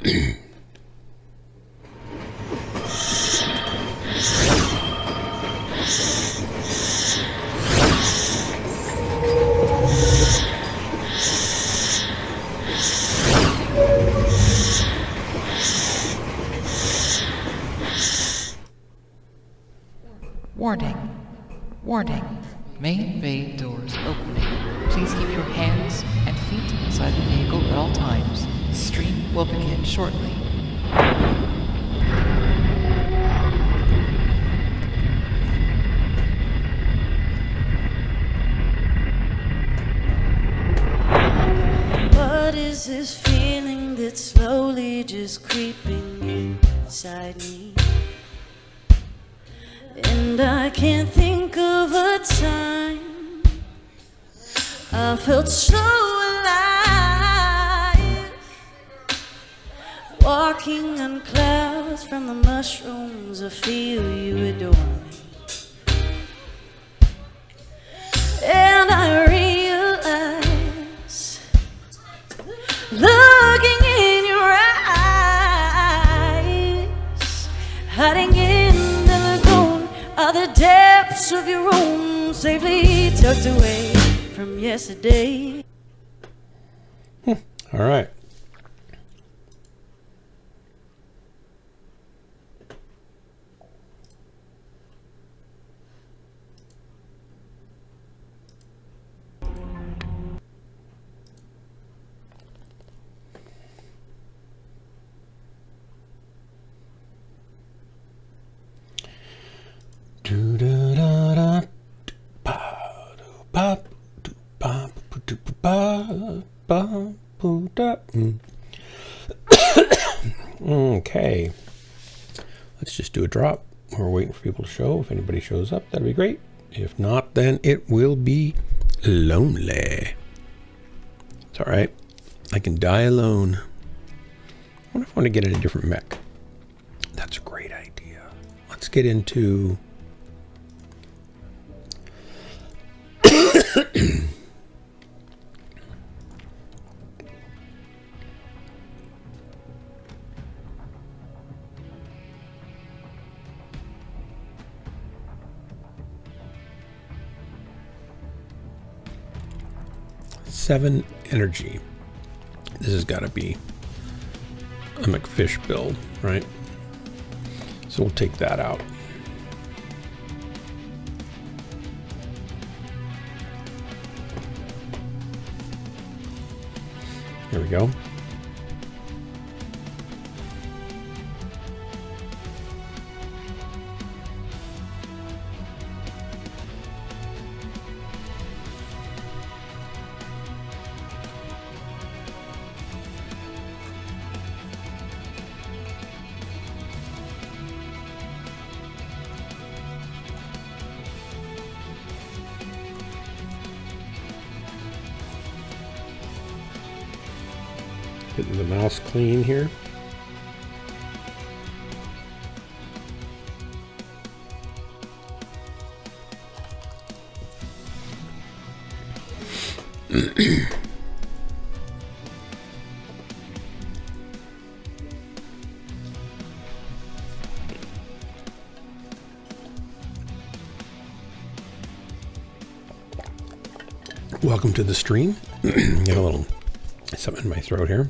Warning. Warning. Main bay doors opening. Please keep your hands and feet inside the vehicle at all times. The stream will begin shortly. What is this feeling that's slowly just creeping inside me? And I can't think of a time I felt so alive, walking on clouds from the mushrooms. I feel you adore me, and I realize, looking in your eyes, hiding in the lagoon are the depths of your own, safely tucked away from yesterday. All right. Okay, let's just do a drop. We're waiting for people to show. If anybody shows up, that'd be great. If not, then it will be lonely. It's all right. I can die alone. I wonder if I want to get in a different mech. That's a great idea. Let's get into seven energy. This has got to be a McFish build, right? So we'll take that out. Here we go. Getting the mouse clean here. Welcome to the stream. Got a little something in my throat here.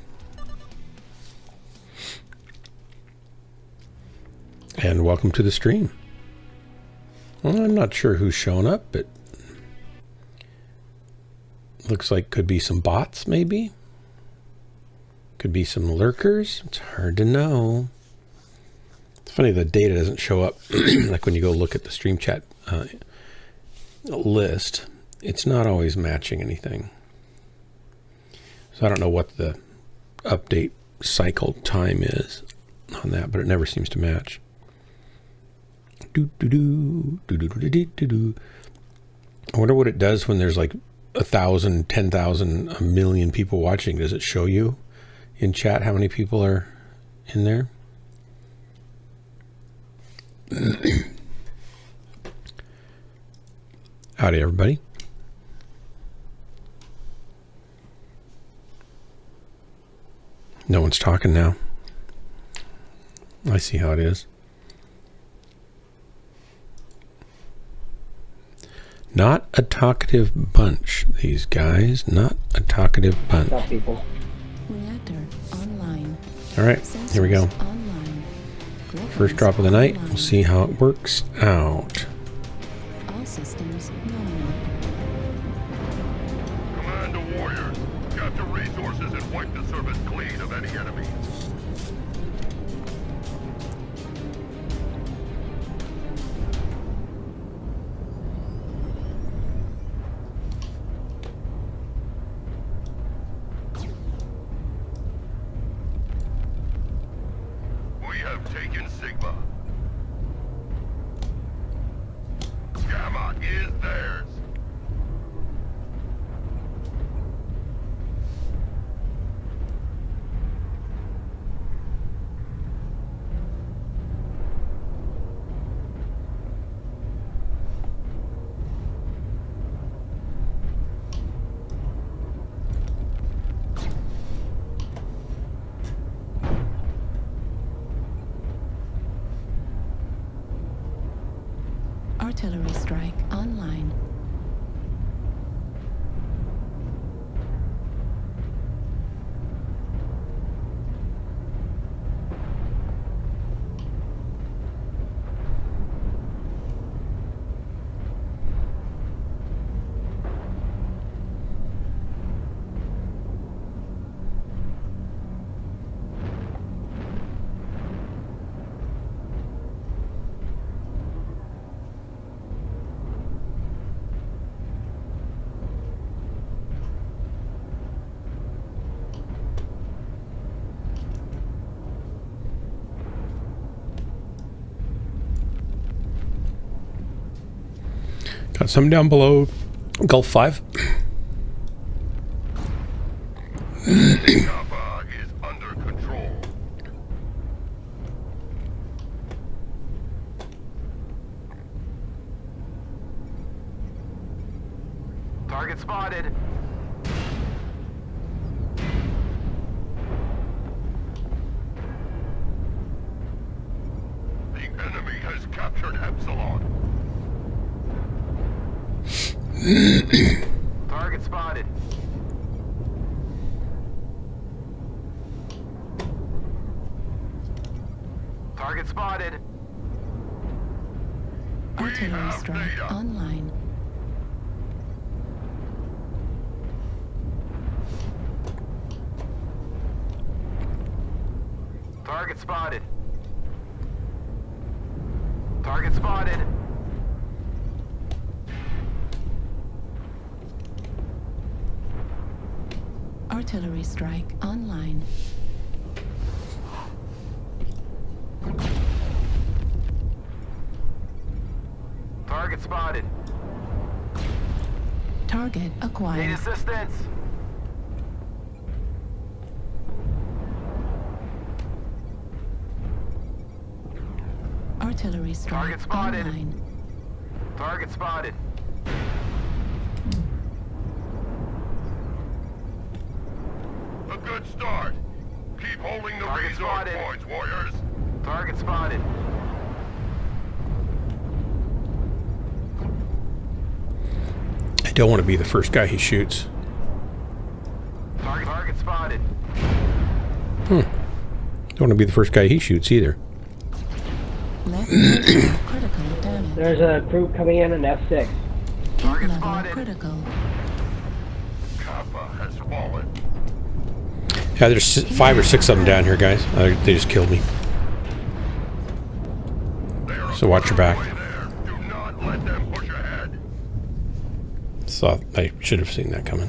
And welcome to the stream. Well, I'm not sure who's showing up, but looks like could be some bots, maybe. Could be some lurkers. It's hard to know. It's funny the data doesn't show up. Like when you go look at the stream chat list, it's not always matching anything. So I don't know what the update cycle time is on that, but it never seems to match. I wonder what it does when there's like 1,000, 10,000, a million people watching. Does it show you in chat how many people are in there? Howdy, everybody. No one's talking now. I see how it is. Not a talkative bunch, these guys. Not a talkative bunch. Stop, people. Reactor online. All right, here we go. Sensors online. First drop of the night. We'll see how it works out. All systems nominal. Command to warriors. Capture resources and wipe the surface clean of any enemy. We have taken Sigma. Gamma is theirs. Artillery strike online. Got some down below Gulf 5. Kappa is under control. Target spotted. The enemy has captured Epsilon. Target spotted. Target spotted. Artillery strike online. Target spotted. Target spotted. Artillery strike online. Target spotted. Target Need acquired. assistance. Artillery strike Target spotted. online. Target spotted. A good start. Keep holding the resource points, warriors. Target spotted. I don't want to be the first guy he shoots. Target spotted. Don't want to be the first guy he shoots either. Left level critical damage. There's a group coming in an F6. Target Level spotted. critical. Kappa has fallen. Yeah, there's 5 or 6 of them down here, guys. They just killed me. They are So watch your back. way there. Do not let them push ahead. So I should have seen that coming.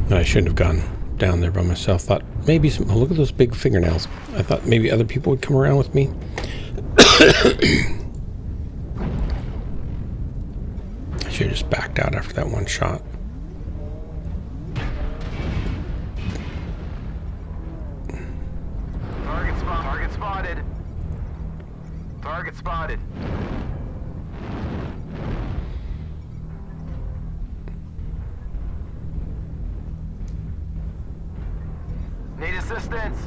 And I shouldn't have gone down there by myself. Thought maybe some. Oh, look at those big fingernails. I thought maybe other people would come around with me. I should have just backed out after that one shot. Target spotted. Target spotted. Need assistance.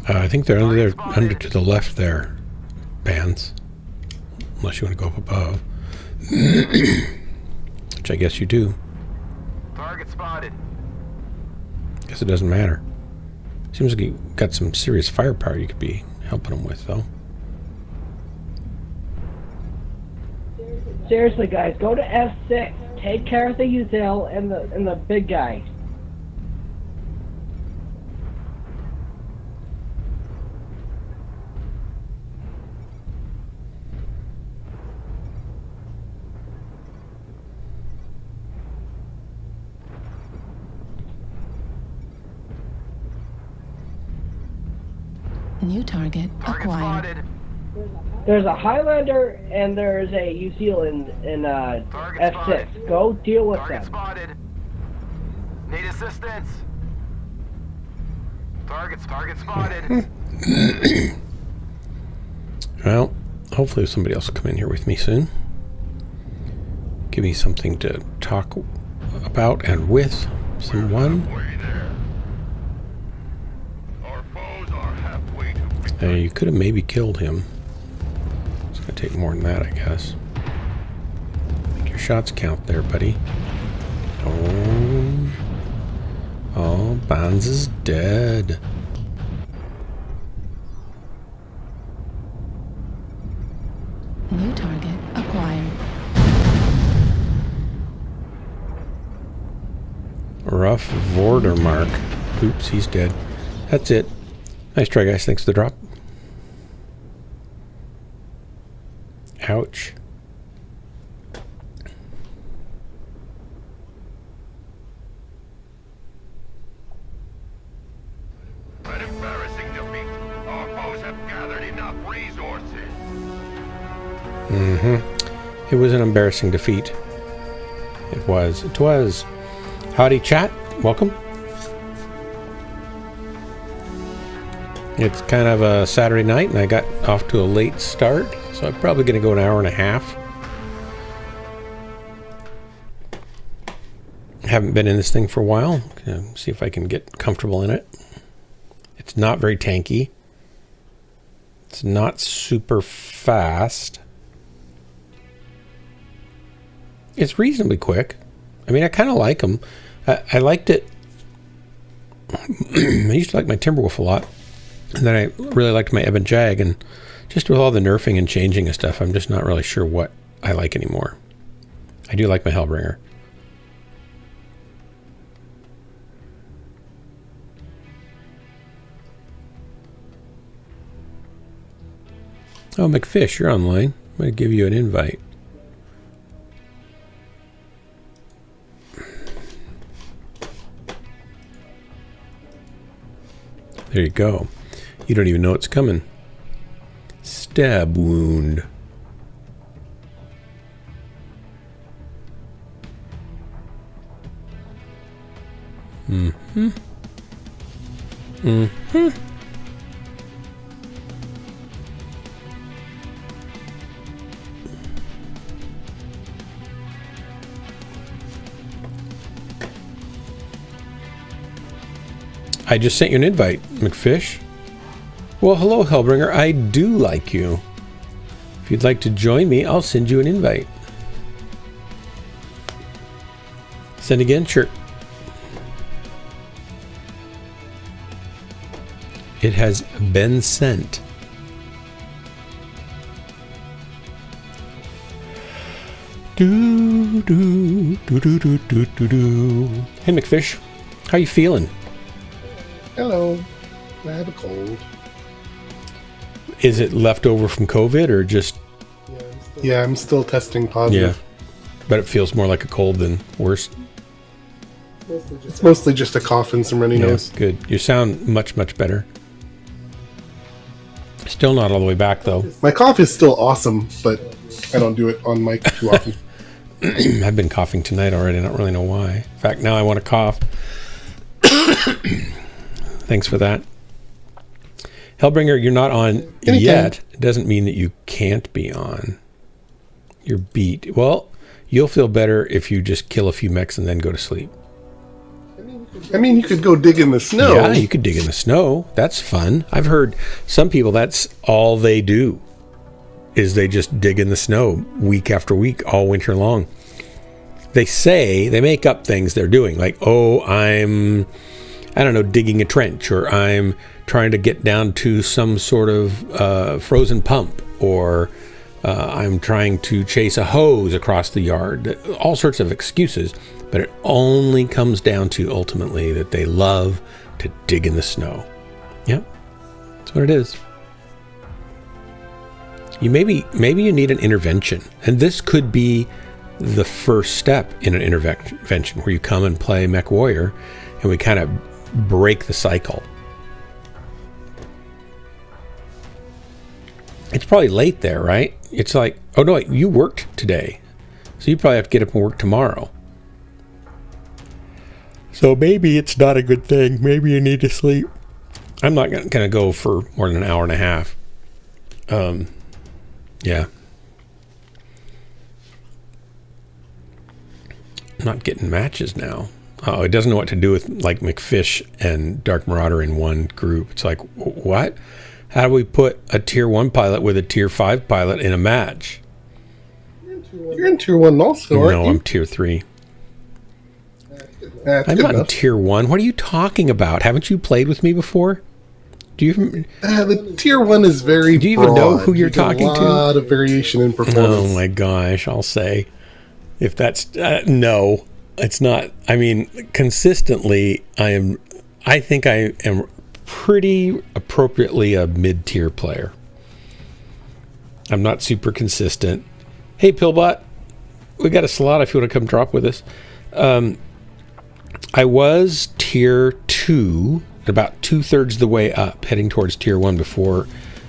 I think they're under there, under to the left there, bands. Unless you want to go up above. Which I guess you do. Target spotted. Guess it doesn't matter. Seems like you got some serious firepower you could be helping them with, though. Seriously, guys, go to F6. Take care of the Uzel and the big guy. New target acquired. Spotted. There's a Highlander and there's a Uzel in F6. spotted. Go deal with Target them. spotted. Need assistance. Target spotted. Well, hopefully somebody else will come in here with me soon. Give me something to talk about and with someone. Halfway there. Our foes are halfway to You could have maybe killed him. It's going to take more than that, I guess. Make your shots count there, buddy. Oh, Bonds is dead. New target acquired. Rough Vordermark. Oops, he's dead. That's it. Nice try, guys. Thanks for the drop. Ouch. an embarrassing defeat. Our foes have gathered enough resources. It was an embarrassing defeat. It was. It was. Howdy, chat. Welcome. It's kind of a Saturday night, and I got off to a late start, so I'm probably going to go an hour and a half. Haven't been in this thing for a while. Gonna see if I can get comfortable in it. It's not very tanky. It's not super fast. It's reasonably quick. I mean, I kind of like them. I liked it. I used to like my Timberwolf a lot. And then I really liked my Ebon Jag. And just with all the nerfing and changing of stuff, I'm just not really sure what I like anymore. I do like my Hellbringer. Oh, McFish, you're online. I'm going to give you an invite. There you go. You don't even know it's coming. Stab wound. I just sent you an invite, McFish. Well, hello, Hellbringer. I do like you. If you'd like to join me, I'll send you an invite. Send again? Sure. It has been sent. Do, do, do, do, do, do, do, do. Hey, McFish. How you feeling? Hello. I have a cold. Is it left over from COVID or just... Yeah, I'm still testing positive. Yeah. But it feels more like a cold than worse. It's mostly just a cough and some runny nose. Good. You sound much, much better. Still not all the way back, though. My cough is still awesome, but I don't do it on mic too often. I've been coughing tonight already. I don't really know why. In fact, now I want to cough. Thanks for that. Hellbringer, you're not on yet. It doesn't mean that you can't be on. You're beat. Well, you'll feel better if you just kill a few mechs and then go to sleep. I mean, you could go dig in the snow. Yeah, you could dig in the snow. That's fun. I've heard some people, that's all they do, is they just dig in the snow week after week, all winter long. They make up things they're doing, like, oh, I don't know, digging a trench, or I'm trying to get down to some sort of frozen pump, or I'm trying to chase a hose across the yard. All sorts of excuses, but it only comes down to ultimately that they love to dig in the snow. Yep, that's what it is. Maybe you need an intervention, and this could be the first step in an intervention where you come and play Mechwarrior, and we kind of break the cycle. It's probably late there, right? It's like, oh no, you worked today, so you probably have to get up and work tomorrow. So maybe it's not a good thing. Maybe you need to sleep. I'm not going to go for more than an hour and a half. Yeah. I'm not getting matches now. Oh, it doesn't know what to do with like McFish and Dark Marauder in one group. It's like, what? How do we put a tier 1 pilot with a tier 5 pilot in a match? You're in tier 1 also, aren't you? No, I'm tier 3. That's I'm good not in enough. tier 1. What are you talking about? Haven't you played with me before? Do you even... The tier 1 is very Do you even know broad. who you're You get talking to? A lot of variation in performance. Oh my gosh, I'll say. If that's... no, it's not. I mean, consistently, I think I am pretty appropriately a mid-tier player. I'm not super consistent. Hey, Pillbot, we got a slot if you want to come drop with us. I was tier 2, about 2/3 the way up, heading towards tier 1 before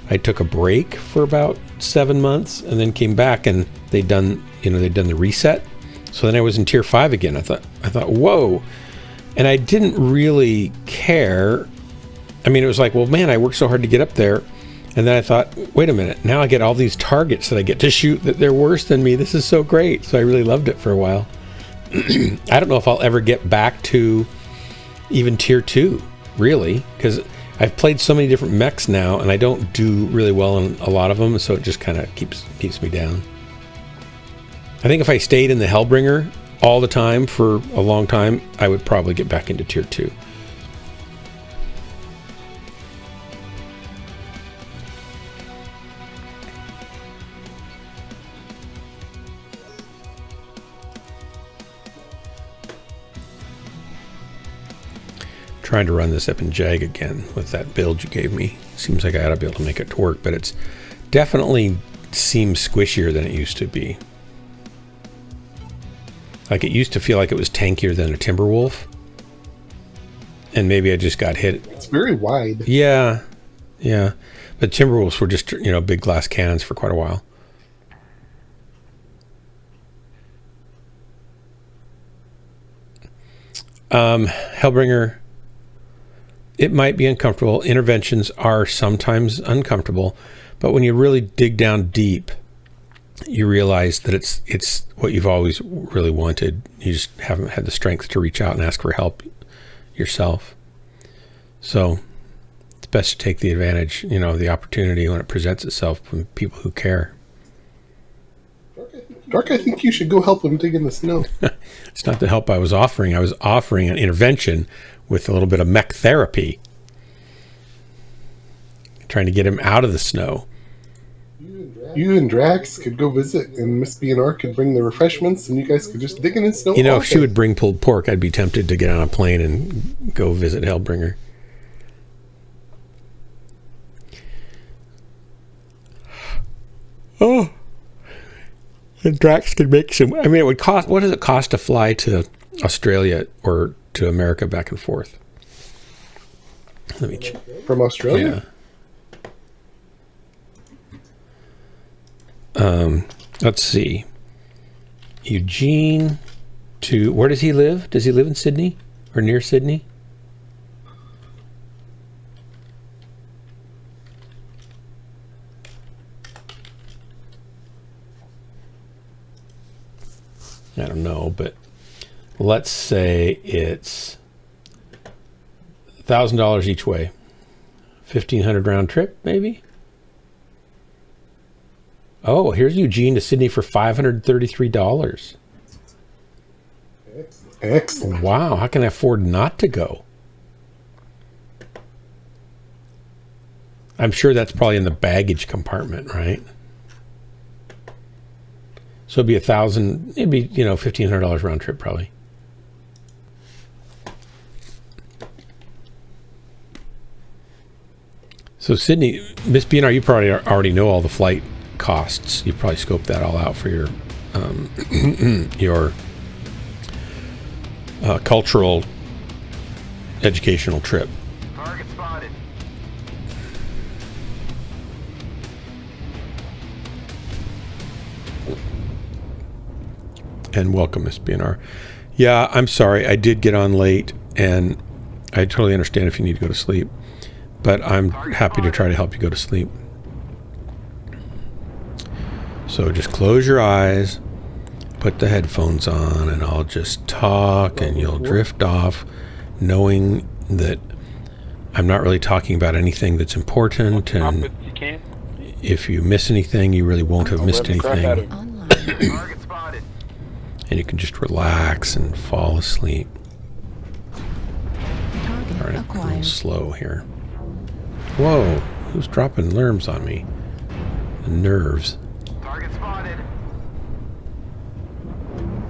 I took a break for about 7 months, and then came back and they'd done the reset. So then I was in tier 5 again. I thought, whoa, and I didn't really care. I mean, it was like, well, man, I worked so hard to get up there. And then I thought, wait a minute, now I get all these targets that I get to shoot that they're worse than me. This is so great. So I really loved it for a while. I don't know if I'll ever get back to even tier 2, really, because I've played so many different mechs now, and I don't do really well in a lot of them, so it just kind of keeps me down. I think if I stayed in the Hellbringer all the time for a long time, I would probably get back into tier 2. Trying to run this up in Jag again with that build you gave me. Seems like I ought to be able to make it work, but it's definitely seems squishier than it used to be. Like, it used to feel like it was tankier than a Timberwolf. And maybe I just got hit. It's very wide. Yeah. But Timberwolves were just, big glass cannons for quite a while. Hellbringer, it might be uncomfortable. Interventions are sometimes uncomfortable, but when you really dig down deep, you realize that it's what you've always really wanted. You just haven't had the strength to reach out and ask for help yourself. So it's best to take the advantage, the opportunity when it presents itself from people who care. Dark, I think you should go help him dig in the snow. It's not the help I was offering. I was offering an intervention with a little bit of mech therapy. Trying to get him out of the snow. You and Drax could go visit, and Miss B&R could bring the refreshments, and you guys could just dig in the snow. If she would bring pulled pork, I'd be tempted to get on a plane and go visit Hellbringer. Oh. And Drax could make some... I mean, it would cost... What does it cost to fly to Australia or to America back and forth? Let me check. From Australia? Yeah. Let's see. Eugene to... Where does he live? Does he live in Sydney? Or near Sydney? I don't know, but let's say it's $1,000 each way. 1,500 round trip, maybe? Oh, here's Eugene to Sydney for $533. Excellent. Wow, how can I afford not to go? I'm sure that's probably in the baggage compartment, right? So it'd be $1,000, it'd be, $1,500 round trip probably. So Sydney, Miss BNR, you probably already know all the flight costs. You've probably scoped that all out for your cultural educational trip. Target spotted. And welcome, Miss BNR. Yeah, I'm sorry. I did get on late, and I totally understand if you need to go to sleep. But I'm happy to try to help you go to sleep. So just close your eyes, put the headphones on, and I'll just talk, and you'll drift off, knowing that I'm not really talking about anything that's important, and if you miss anything, you really won't have missed anything. Online. Target spotted. And you can just relax and fall asleep. Target All right, a little acquired. slow here. Whoa, who's dropping lerms on me? The nerves. Target spotted.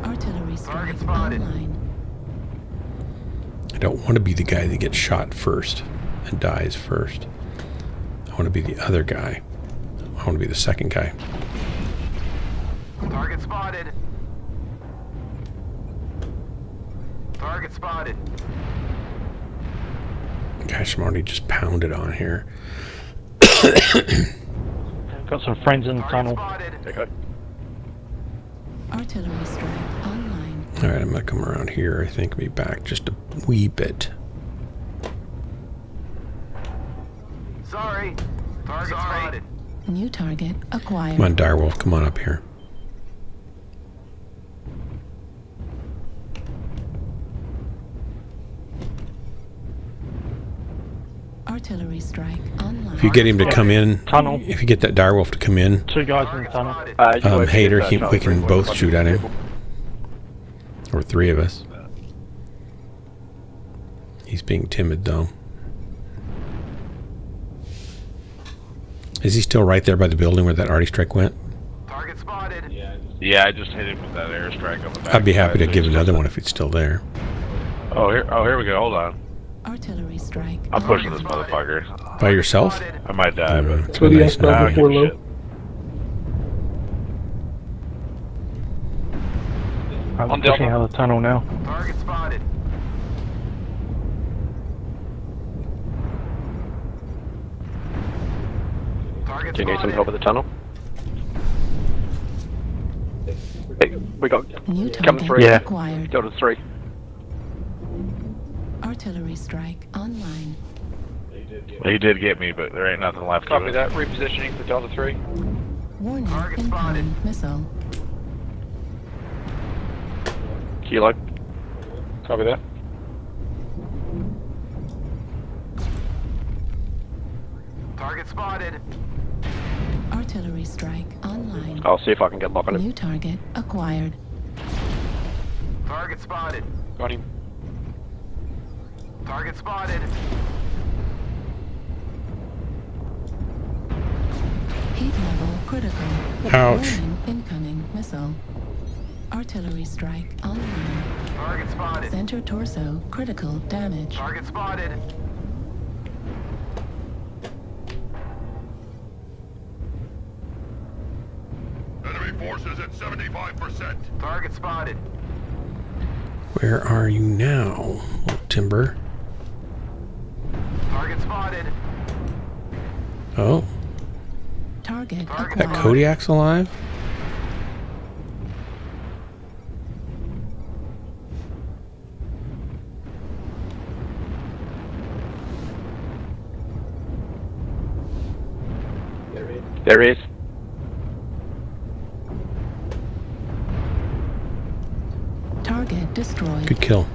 Artillery strike Target spotted. online. I don't want to be the guy that gets shot first and dies first. I want to be the other guy. I want to be the second guy. Target spotted. Target spotted. Gosh, I'm already just pounded on here. Got some friends in the Target tunnel. spotted. Artillery strike online. All right, I'm going to come around here. I think be back just a wee bit. Sorry. Target spotted. New target acquired. Come on, Direwolf, come on up here. Artillery strike online. If you get him to come in, Tunnel. if you get that Direwolf to come in, Two guys in the tunnel. Hater, we can both shoot at him. Or three of us. He's being timid, though. Is he still right there by the building where that arty strike went? Target spotted. Yeah, I just hit him with that airstrike on the back. I'd be happy to give another one if it's still there. Oh, here we go. Hold on. Artillery strike. I'm pushing this online. motherfucker. By yourself? I might die, but It's What do you nice ask about now. before low? I'm pushing out of the tunnel now. Target spotted. Target Do you need some spotted. help with the tunnel? Hey, we got New coming target through. Yeah. acquired. Delta 3. Artillery strike online. he did get me, but there ain't nothing left Copy of it. that. Repositioning for Delta 3. Warning, Target incoming missile. Kilo. Copy that. Target spotted. Artillery strike online. I'll see if I can get lock on it. New target acquired. Target spotted. Got him. Target spotted. Heat level critical. Ouch. Warning, incoming missile. Artillery strike online. Target spotted. Center torso critical damage. Target spotted. Enemy forces at 75%. Target spotted. Where are you now, little Timber? Target spotted. Oh, Target Target that acquired. Kodiak's alive? There he is. Target destroyed. Good kill.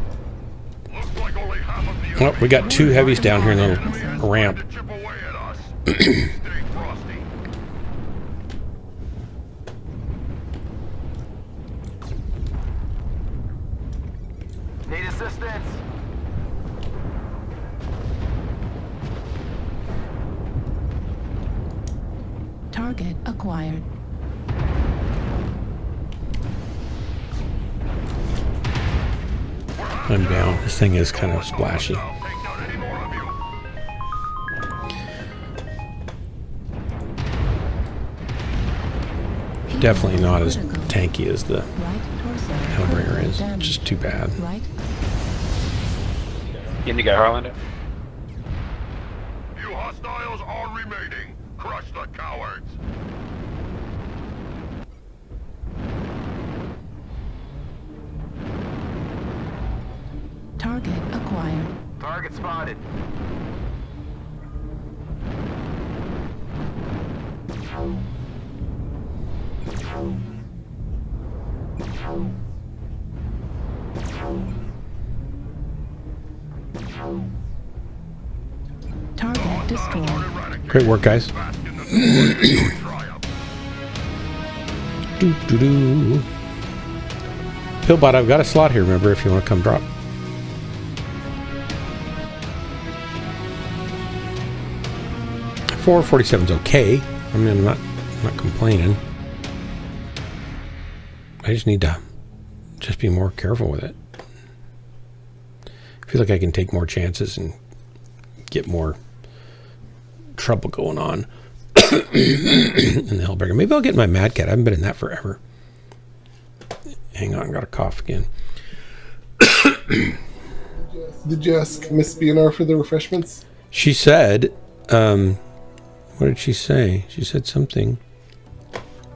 Looks like only half of the Oh, we got 2 heavies down here in the little ramp. Chip away at us. Stay frosty. Need assistance. Target acquired. I'm down. This thing is kind of splashy. I'll take down any more of you. Definitely not as tanky as the Right torso. Hellbringer is. Damage. Just too bad. Right. Indigo Highlander. Few hostiles are remaining. Crush the cowards. Target acquired. Target spotted. Target destroyed. Great work, guys. Doo-doo-doo. Pillbot, I've got a slot here, remember, if you want to come drop. $4.47's okay. I mean, I'm not complaining. I just need to just be more careful with it. I feel like I can take more chances and get more trouble going on in the Hellbringer. Maybe I'll get my Mad Cat. I haven't been in that forever. Hang on, I got a cough again. Did you ask Miss BNR for the refreshments? She said, what did she say? She said something.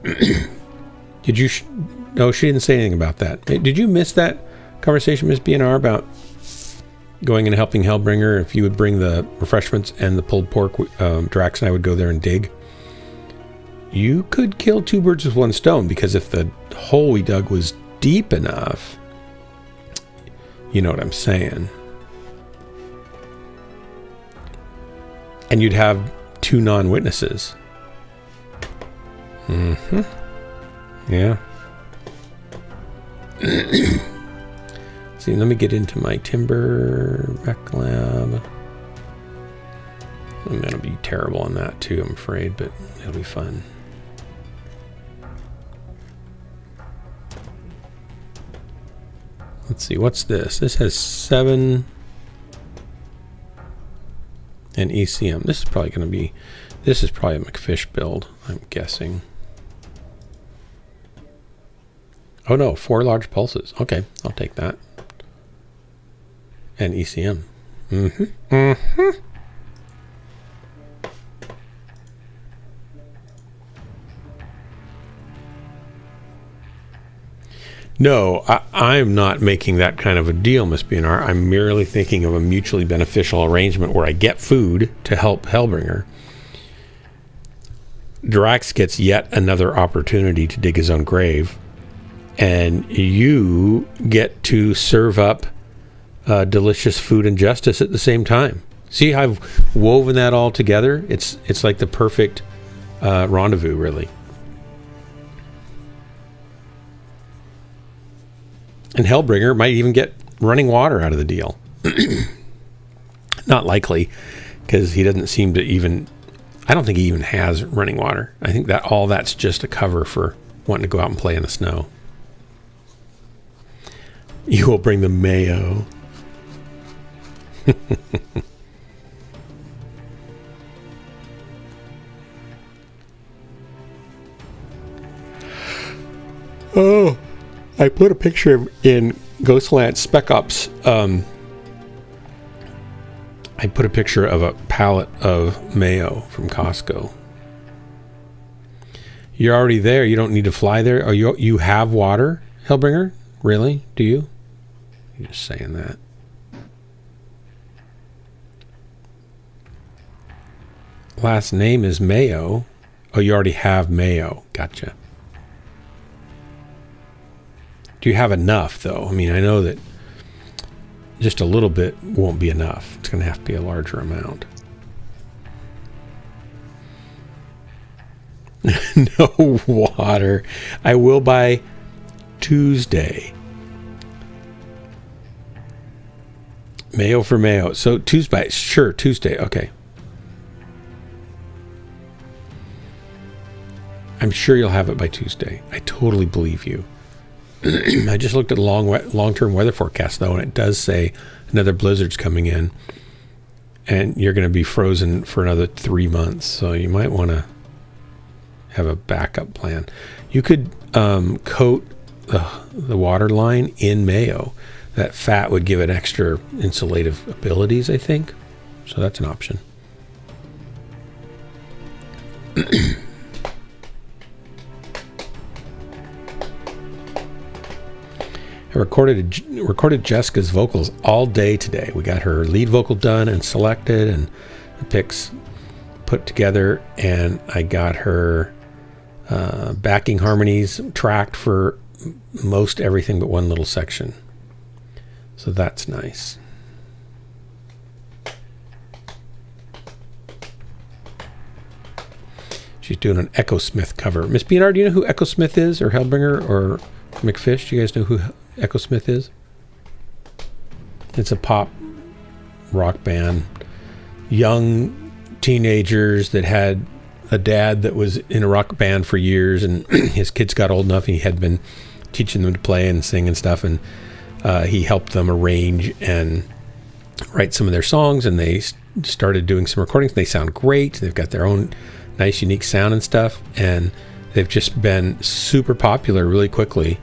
Did you? No, she didn't say anything about that. Did you miss that conversation, Miss BNR, about going and helping Hellbringer? If you would bring the refreshments and the pulled pork, Drax and I would go there and dig. You could kill 2 birds with 1 stone, because if the hole we dug was deep enough, you know what I'm saying. And you'd have 2 non-witnesses. Mm-hmm. Yeah. See, let me get into my timber rec lab. I'm gonna be terrible on that too, I'm afraid, but it'll be fun. Let's see, what's this? This has 7 and ECM. This is probably going to be, this is probably a McFish build, I'm guessing. Oh no, 4 large pulses. Okay, I'll take that. And ECM. Mm-hmm. Mm-hmm. No, I'm not making that kind of a deal, Miss BNR. I'm merely thinking of a mutually beneficial arrangement where I get food to help Hellbringer. Drax gets yet another opportunity to dig his own grave, and you get to serve up delicious food and justice at the same time. See how I've woven that all together? It's like the perfect rendezvous, really. And Hellbringer might even get running water out of the deal. Not likely, because he doesn't seem to even... I don't think he even has running water. I think that all that's just a cover for wanting to go out and play in the snow. You will bring the mayo. Oh, I put a picture in Ghostland Spec Ops. I put a picture of a pallet of mayo from Costco. You're already there. You don't need to fly there. Or you have water, Hellbringer? Really? Do you? You're just saying that. Last name is Mayo. Oh, you already have mayo. Gotcha. Do you have enough, though? I mean, I know that just a little bit won't be enough. It's going to have to be a larger amount. No water. I will by Tuesday. Mayo for Mayo. So Tuesday. Sure, Tuesday. Okay. I'm sure you'll have it by Tuesday. I totally believe you. I just looked at the long-term weather forecast, though, and it does say another blizzard's coming in. And you're going to be frozen for another 3 months. So you might want to have a backup plan. You could coat the water line in mayo. That fat would give it extra insulative abilities, I think. So that's an option. I recorded Jessica's vocals all day today. We got her lead vocal done and selected and the picks put together, and I got her backing harmonies tracked for most everything but one little section. So that's nice. She's doing an Echo Smith cover. Miss Beanard, do you know who Echo Smith is, or Hellbringer, or McFish? Do you guys know who Echo Smith is? It's a pop rock band. Young teenagers that had a dad that was in a rock band for years, and his kids got old enough and he had been teaching them to play and sing and stuff, and he helped them arrange and write some of their songs, and they started doing some recordings. They sound great. They've got their own nice unique sound and stuff, and they've just been super popular really quickly.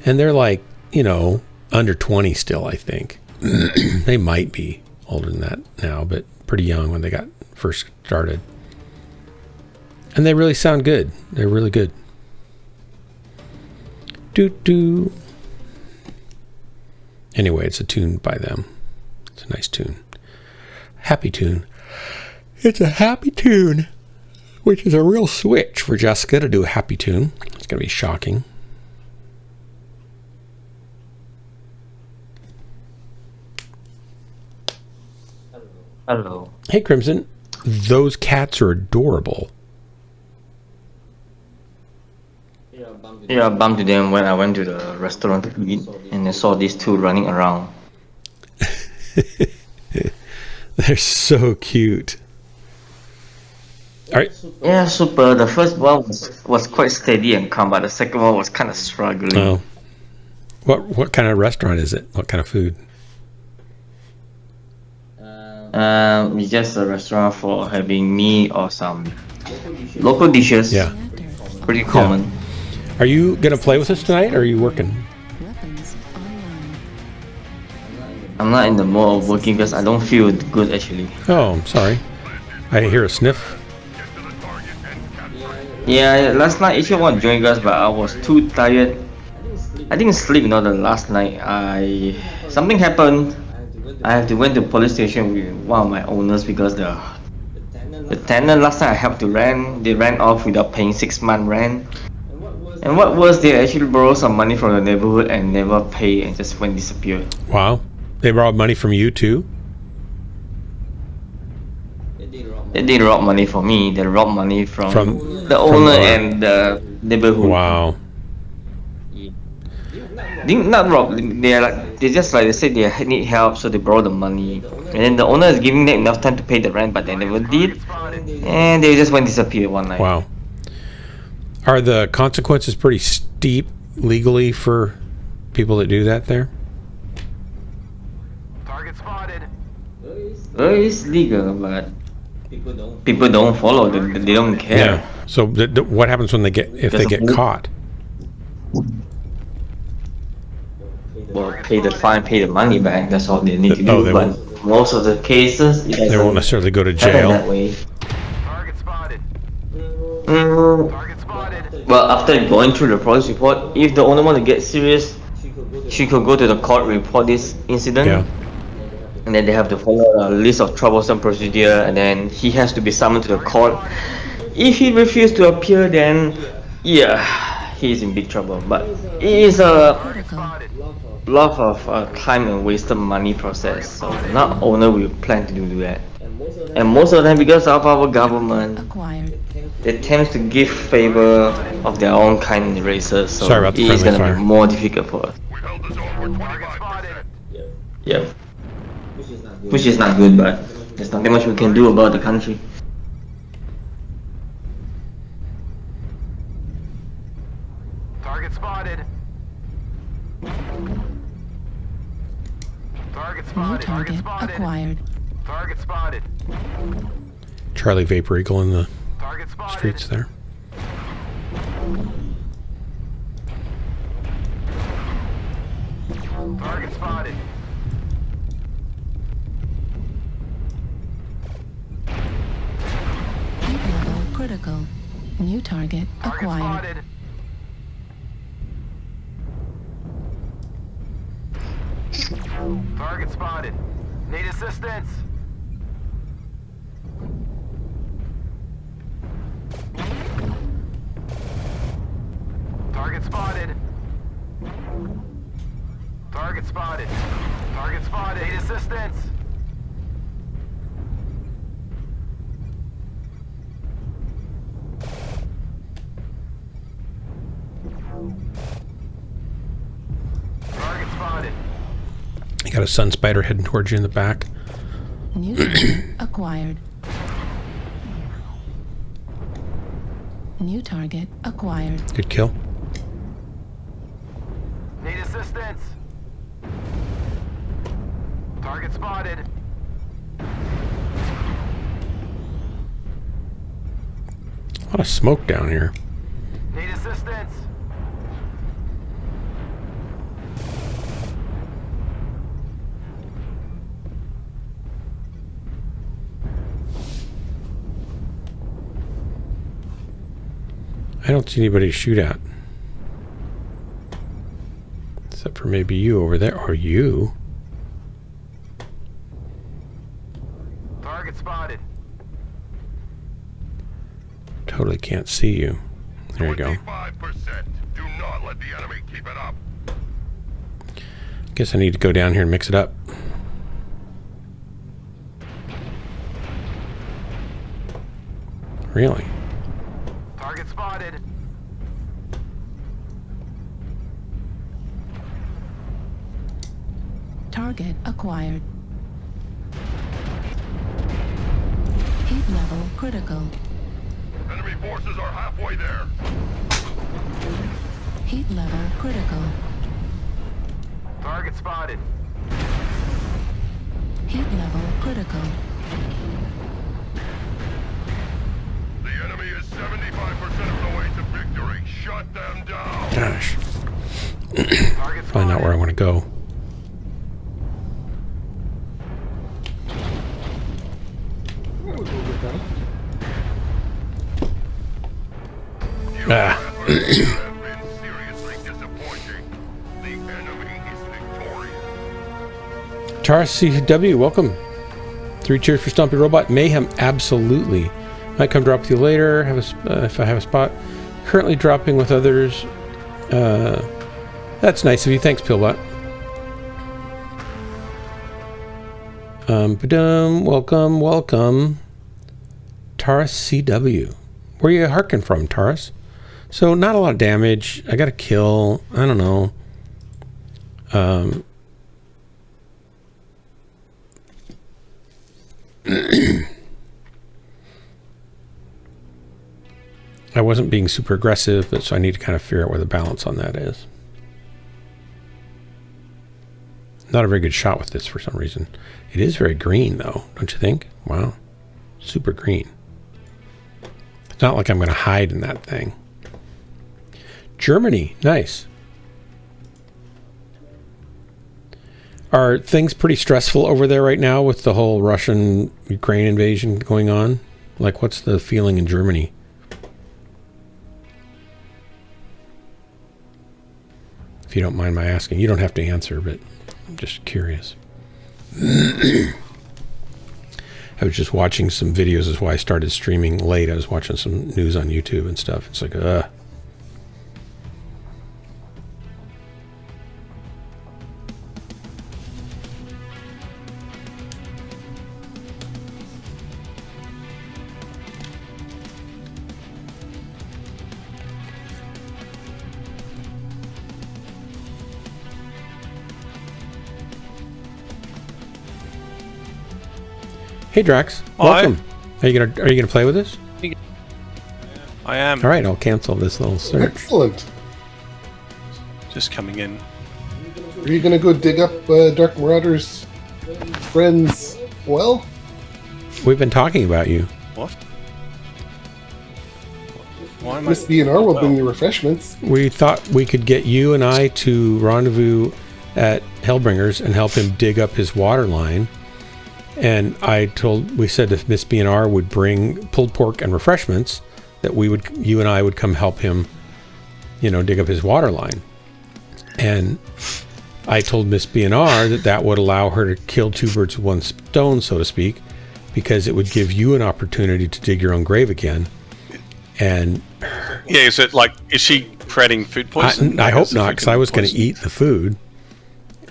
And they're like, you know, under 20 still, I think. They might be older than that now, but pretty young when they got first started. And they really sound good. They're really good. Doo-doo. Anyway, it's a tune by them. It's a nice tune. Happy tune. It's a happy tune, which is a real switch for Jessica to do a happy tune. It's going to be shocking. Hello. Hey, Crimson. Those cats are adorable. Yeah, I bumped into them when I went to the restaurant to eat, and I saw these two running around. They're so cute. All right. Yeah, super. The first one was quite steady and calm, but the second one was kind of struggling. Oh. What kind of restaurant is it? What kind of food? It's just a restaurant for having meat or some local dishes. Yeah. Pretty common. Yeah. Are you going to play with us tonight, or are you working? I'm not in the mood of working because I don't feel good actually. Oh, I'm sorry. I hear a sniff. Yeah, last night I actually wanted to join you guys, but I was too tired. I didn't sleep, you know, the last night. Something happened. I have to went to police station with one of my owners because the tenant last time I helped to rent, they ran off without paying 6 month rent. And what was, they actually borrowed some money from the neighborhood and never pay and just went disappeared. Wow. They borrowed money from you too? They didn't rob money from me, they robbed money from the owner and the neighborhood. Wow. They not rob, they just like they said they need help, so they borrow the money. And then the owner is giving them enough time to pay the rent, but they never did. And they just went disappear one night. Wow. Are the consequences pretty steep legally for people that do that there? Target spotted. It's legal, but people don't follow. They don't care. Yeah. So what happens when they get caught? Well, pay the fine, pay the money back. That's all they need to do. But most of the cases, they won't necessarily go to jail. That way. Target spotted. Target spotted. Well, after going through the police report, if the owner want to get serious, she could go to the court, report this incident. Yeah. And then they have to follow a list of troublesome procedure, and then he has to be summoned to the court. If he refuses to appear, then yeah, he's in big trouble. But it is a lot of time and wasted money process. So not owner will plan to do that. And most of the time, because of our government, they tend to give favor of their own kind in races. So Sorry about the it is friendly going to fire. be more difficult for us. We held the zone for 25%. Yep. Which is not good, but there's nothing much we can do about the country. Target spotted. Target New spotted. target acquired. Target spotted. Charlie Vapor Eagle in the Target spotted. streets there. Target spotted. Heat level critical. New target Target acquired. spotted. Target spotted. Need assistance. Target spotted. Target spotted. Target spotted. Need assistance. Target spotted. You got a sun spider heading towards you in the back. New target acquired. New target acquired. Good kill. Need assistance. Target spotted. A lot of smoke down here. Need assistance. I don't see anybody to shoot at. Except for maybe you over there. Or you. Target spotted. Totally can't see you. There you go. 25%. Do not let the enemy keep it up. Guess I need to go down here and mix it up. Really? Target spotted. Target acquired. Heat level critical. Enemy forces are halfway there. Heat level critical. Target spotted. Heat level critical. The enemy is 75% of the way to victory. Shut them down. Gosh. Target Probably not where I want to go. Ah. have been seriously disappointing. The enemy is victorious. Taurus CW, welcome. 3 cheers for Stompy Robot. Mayhem, absolutely. Might come drop with you later. If I have a spot. Currently dropping with others. That's nice of you. Thanks, Pillbot. Welcome, welcome. Taurus CW. Where are you harking from, Taurus? So, not a lot of damage. I got a kill. I don't know. I wasn't being super aggressive, but so I need to kind of figure out where the balance on that is. Not a very good shot with this for some reason. It is very green, though, don't you think? Wow. Super green. It's not like I'm going to hide in that thing. Germany. Nice. Are things pretty stressful over there right now with the whole Russian-Ukraine invasion going on? Like, what's the feeling in Germany? If you don't mind my asking. You don't have to answer, but I'm just curious. I was just watching some videos. That's why I started streaming late. I was watching some news on YouTube and stuff. It's like, Hey, Drax. Hi. Welcome. Are you gonna play with us? I am. All right, I'll cancel this little search. Excellent. Just coming in. Are you gonna go dig up Dark Marauder's friend's well? We've been talking about you. What? Why am Miss B&R will bring you refreshments. We thought we could get you and I to rendezvous at Hellbringer's and help him dig up his water line. And we said if Miss B&R would bring pulled pork and refreshments, that you and I would come help him, dig up his water line. And I told Miss B&R that would allow her to kill two birds with one stone, so to speak, because it would give you an opportunity to dig your own grave again. And yeah, is she creating food poisoning? I hope not, because I was going to eat the food.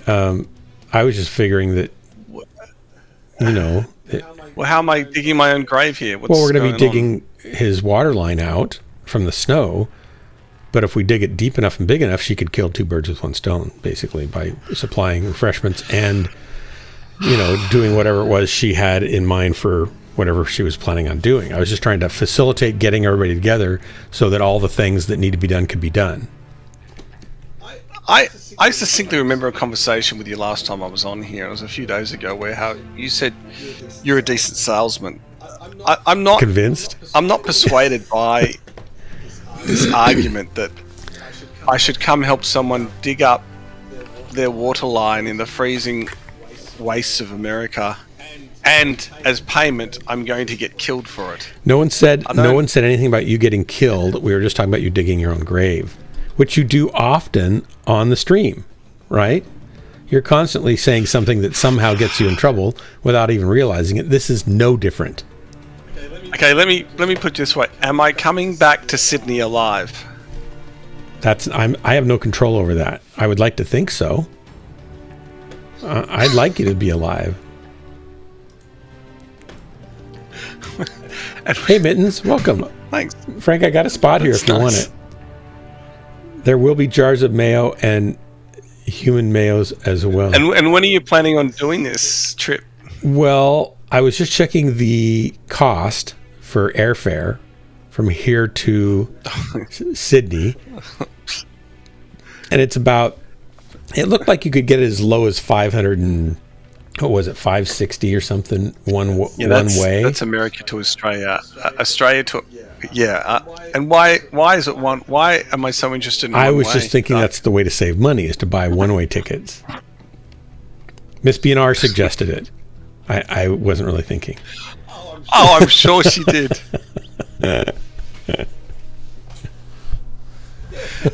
I was just figuring that, well, how am I digging my own grave here? We're going to be digging his water line out from the snow. But if we dig it deep enough and big enough, she could kill two birds with one stone, basically, by supplying refreshments and, doing whatever it was she had in mind for whatever she was planning on doing. I was just trying to facilitate getting everybody together so that all the things that need to be done could be done. I distinctly remember a conversation with you last time I was on here. It was a few days ago how you said you're a decent salesman. I'm not convinced. I'm not persuaded by this argument that I should come help someone dig up their water line in the freezing wastes of America, and as payment, I'm going to get killed for it. No one said anything about you getting killed. We were just talking about you digging your own grave, which you do often on the stream, right? You're constantly saying something that somehow gets you in trouble without even realizing it. This is no different. Okay, let me put it this way. Am I coming back to Sydney alive? I have no control over that. I would like to think so. I'd like you to be alive. Hey, Mittens, welcome. Thanks. Frank, I got a spot here if you want it. There will be jars of mayo and human mayos as well. And when are you planning on doing this trip? Well, I was just checking the cost for airfare from here to Sydney. And it looked like you could get it as low as 560 or something one way. That's America to Australia. Australia to and why is it one? Why am I so interested in I was just thinking that's the way to save money, is to buy one-way tickets. Miss B&R suggested it. I wasn't really thinking. Oh, I'm sure she did.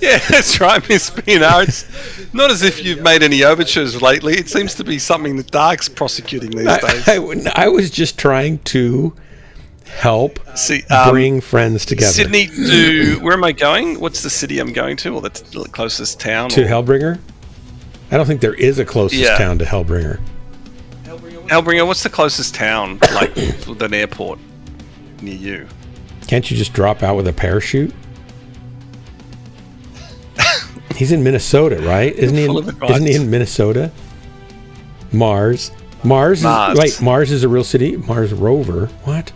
Yeah, that's right, Miss B&R. It's not as if you've made any overtures lately. It seems to be something that Dark's prosecuting these days. I was just trying to help bring friends together. Sydney, where am I going? What's the city I'm going to? Or the closest town? To Hellbringer? I don't think there is a closest town to Hellbringer. Hellbringer, what's the closest town, with an airport near you? Can't you just drop out with a parachute? He's in Minnesota, right? Isn't he in Minnesota? Mars. Mars is a real city? Mars rover. What?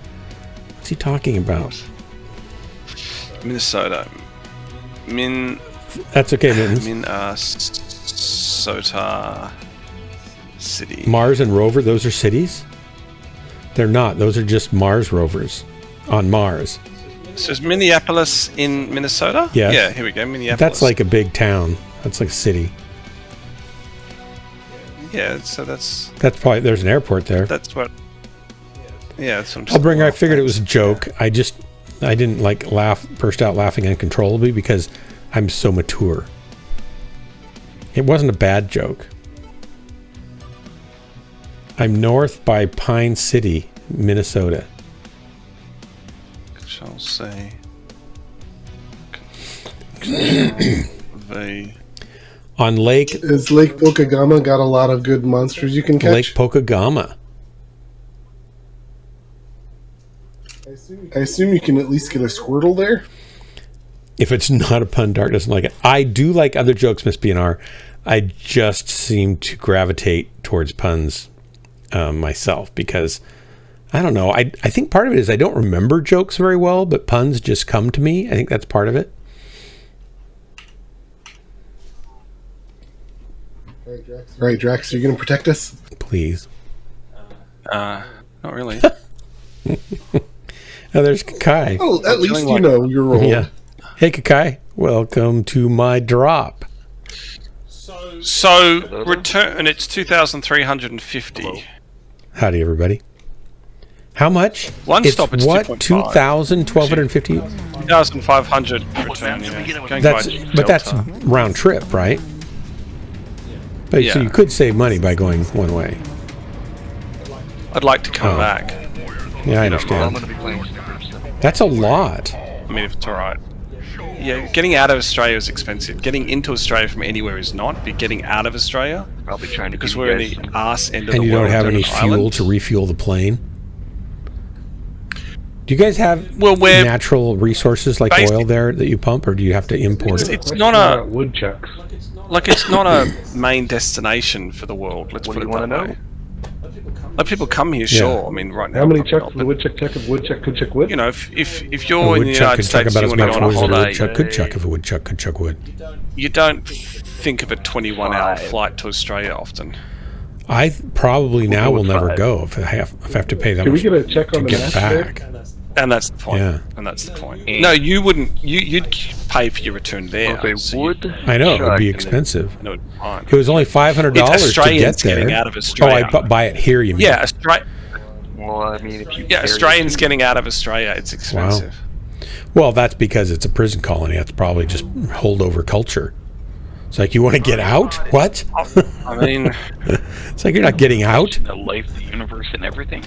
What's he talking about? Minnesota. That's okay, Mittens. Minnesota city. Mars and rover, those are cities? They're not. Those are just Mars rovers on Mars. So is Minneapolis in Minnesota? Yeah. Yeah, here we go, Minneapolis. That's like a big town. That's like a city. Yeah, so that's probably, there's an airport there. That's what... Yeah, that's what I'm saying. Hellbringer, I figured it was a joke. I didn't burst out laughing uncontrollably because I'm so mature. It wasn't a bad joke. I'm north by Pine City, Minnesota. Shall say. On Lake... Is Lake Pokegama got a lot of good monsters you can catch? Lake Pokegama. I assume you can at least get a Squirtle there? If it's not a pun, Dark doesn't like it. I do like other jokes, Miss B&R. I just seem to gravitate towards puns myself because I don't know. I think part of it is I don't remember jokes very well, but puns just come to me. I think that's part of it. All right, Drax, are you going to protect us? Please. Not really. Oh, there's Kakai. Oh, at least you know your role. Yeah. Hey, Kakai. Welcome to my drop. So return. It's 2,350. Howdy, everybody. How much? One stop. It's what? 2.5. 2,000, 2,500 return. Yeah. That's round trip, right? But, Yeah. So you could save money by going one way. I'd like to come back. Yeah, I understand. That's a lot. I mean, if it's all right. Yeah, getting out of Australia is expensive. Getting into Australia from anywhere is not. But getting out of Australia, I'll be trying to because give we're in you the guys arse end of And the you world. don't have on any an fuel island. to refuel the plane. Do you guys have we're natural resources like oil there that you pump, or do you have to import it? It's not a woodchucks. like it's not a main destination for the world. Let's put it that way. Let people come here, sure. I mean, right now. How many probably chucks not, does a woodchuck chuck if a woodchuck could chuck wood? You know, if A you're in the woodchuck United could chuck States, about you as want to much go on a wood as a holiday. woodchuck could chuck if a woodchuck could chuck wood. You don't think of a 21-hour flight to Australia often. I probably now will never go if I have to pay that Can much we get a check on to the get map there? back. And that's the point. Yeah. And that's the point. No, you wouldn't. You'd pay for your return there. I know, it would be expensive. No, It was only $500 to Australians get there. getting out of Australia. Oh, I buy it here, you mean? Yeah, Well, I mean, if you Australians getting out of Australia, it's expensive. Well, that's because it's a prison colony. That's probably just holdover culture. It's like, you want to get out? What? I mean, it's like you're not getting out. The life, the universe, and everything.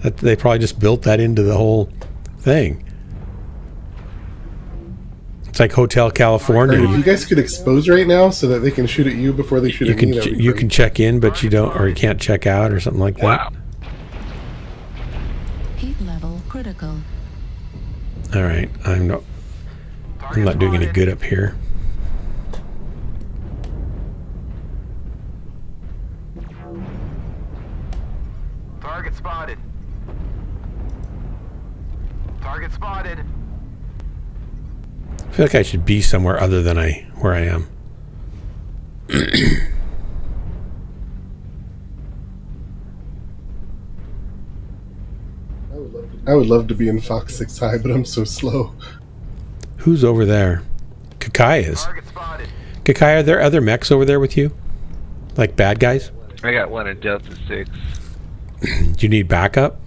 They probably just built that into the whole thing. It's like Hotel California. If you guys could expose right now so that they can shoot at you before they shoot at me, that would be you great. can check in, but you don't, or you can't check out, or something like that. Wow. Heat level critical. All right, I'm not doing any good up here. Target spotted. Target spotted. I feel like I should be somewhere other than where I am. I would love to be in Fox 6 High, but I'm so slow. Who's over there? Kakai is. Kakai, are there other mechs over there with you? Like bad guys? I got one at Delta 6. Do you need backup?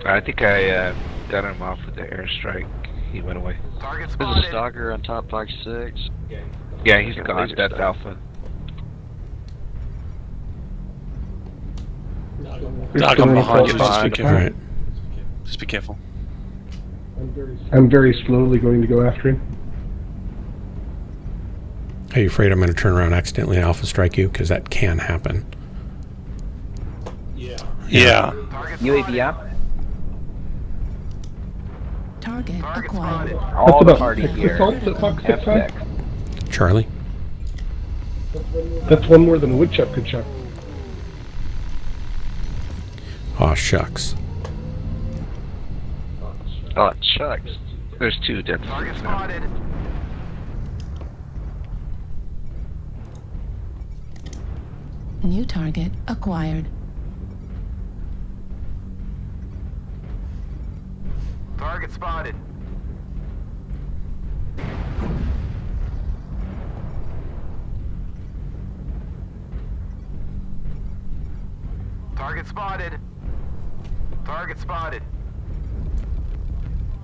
I think I got him off with the airstrike. He went away. Target There's a spotted. stalker on top box 6. Yeah, he's gone. That's Alpha. Doug, I'm behind you. Just be Behind. careful. All right. Just be careful. I'm very slowly going to go after him. Are you afraid I'm going to turn around accidentally and alpha strike you? Because that can happen. Yeah. UAV up. Target acquired. All the party here. Fox 6 High? Charlie? That's one more than a woodchuck could chuck. Aw, shucks. Oh, shucks. There's two Delta 6 Target now. spotted. New target acquired. Target spotted. Target spotted. Target spotted.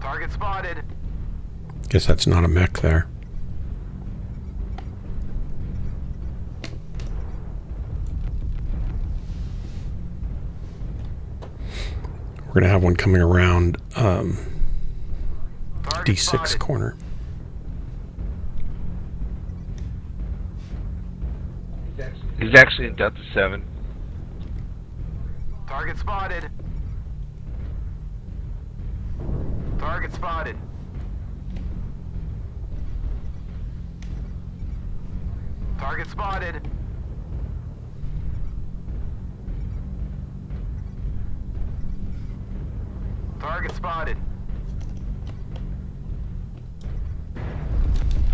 Target spotted. Guess that's not a mech there. We're going to have one coming around D6 corner. He's actually in Delta 7. Target spotted. Target spotted. Target spotted. Target spotted.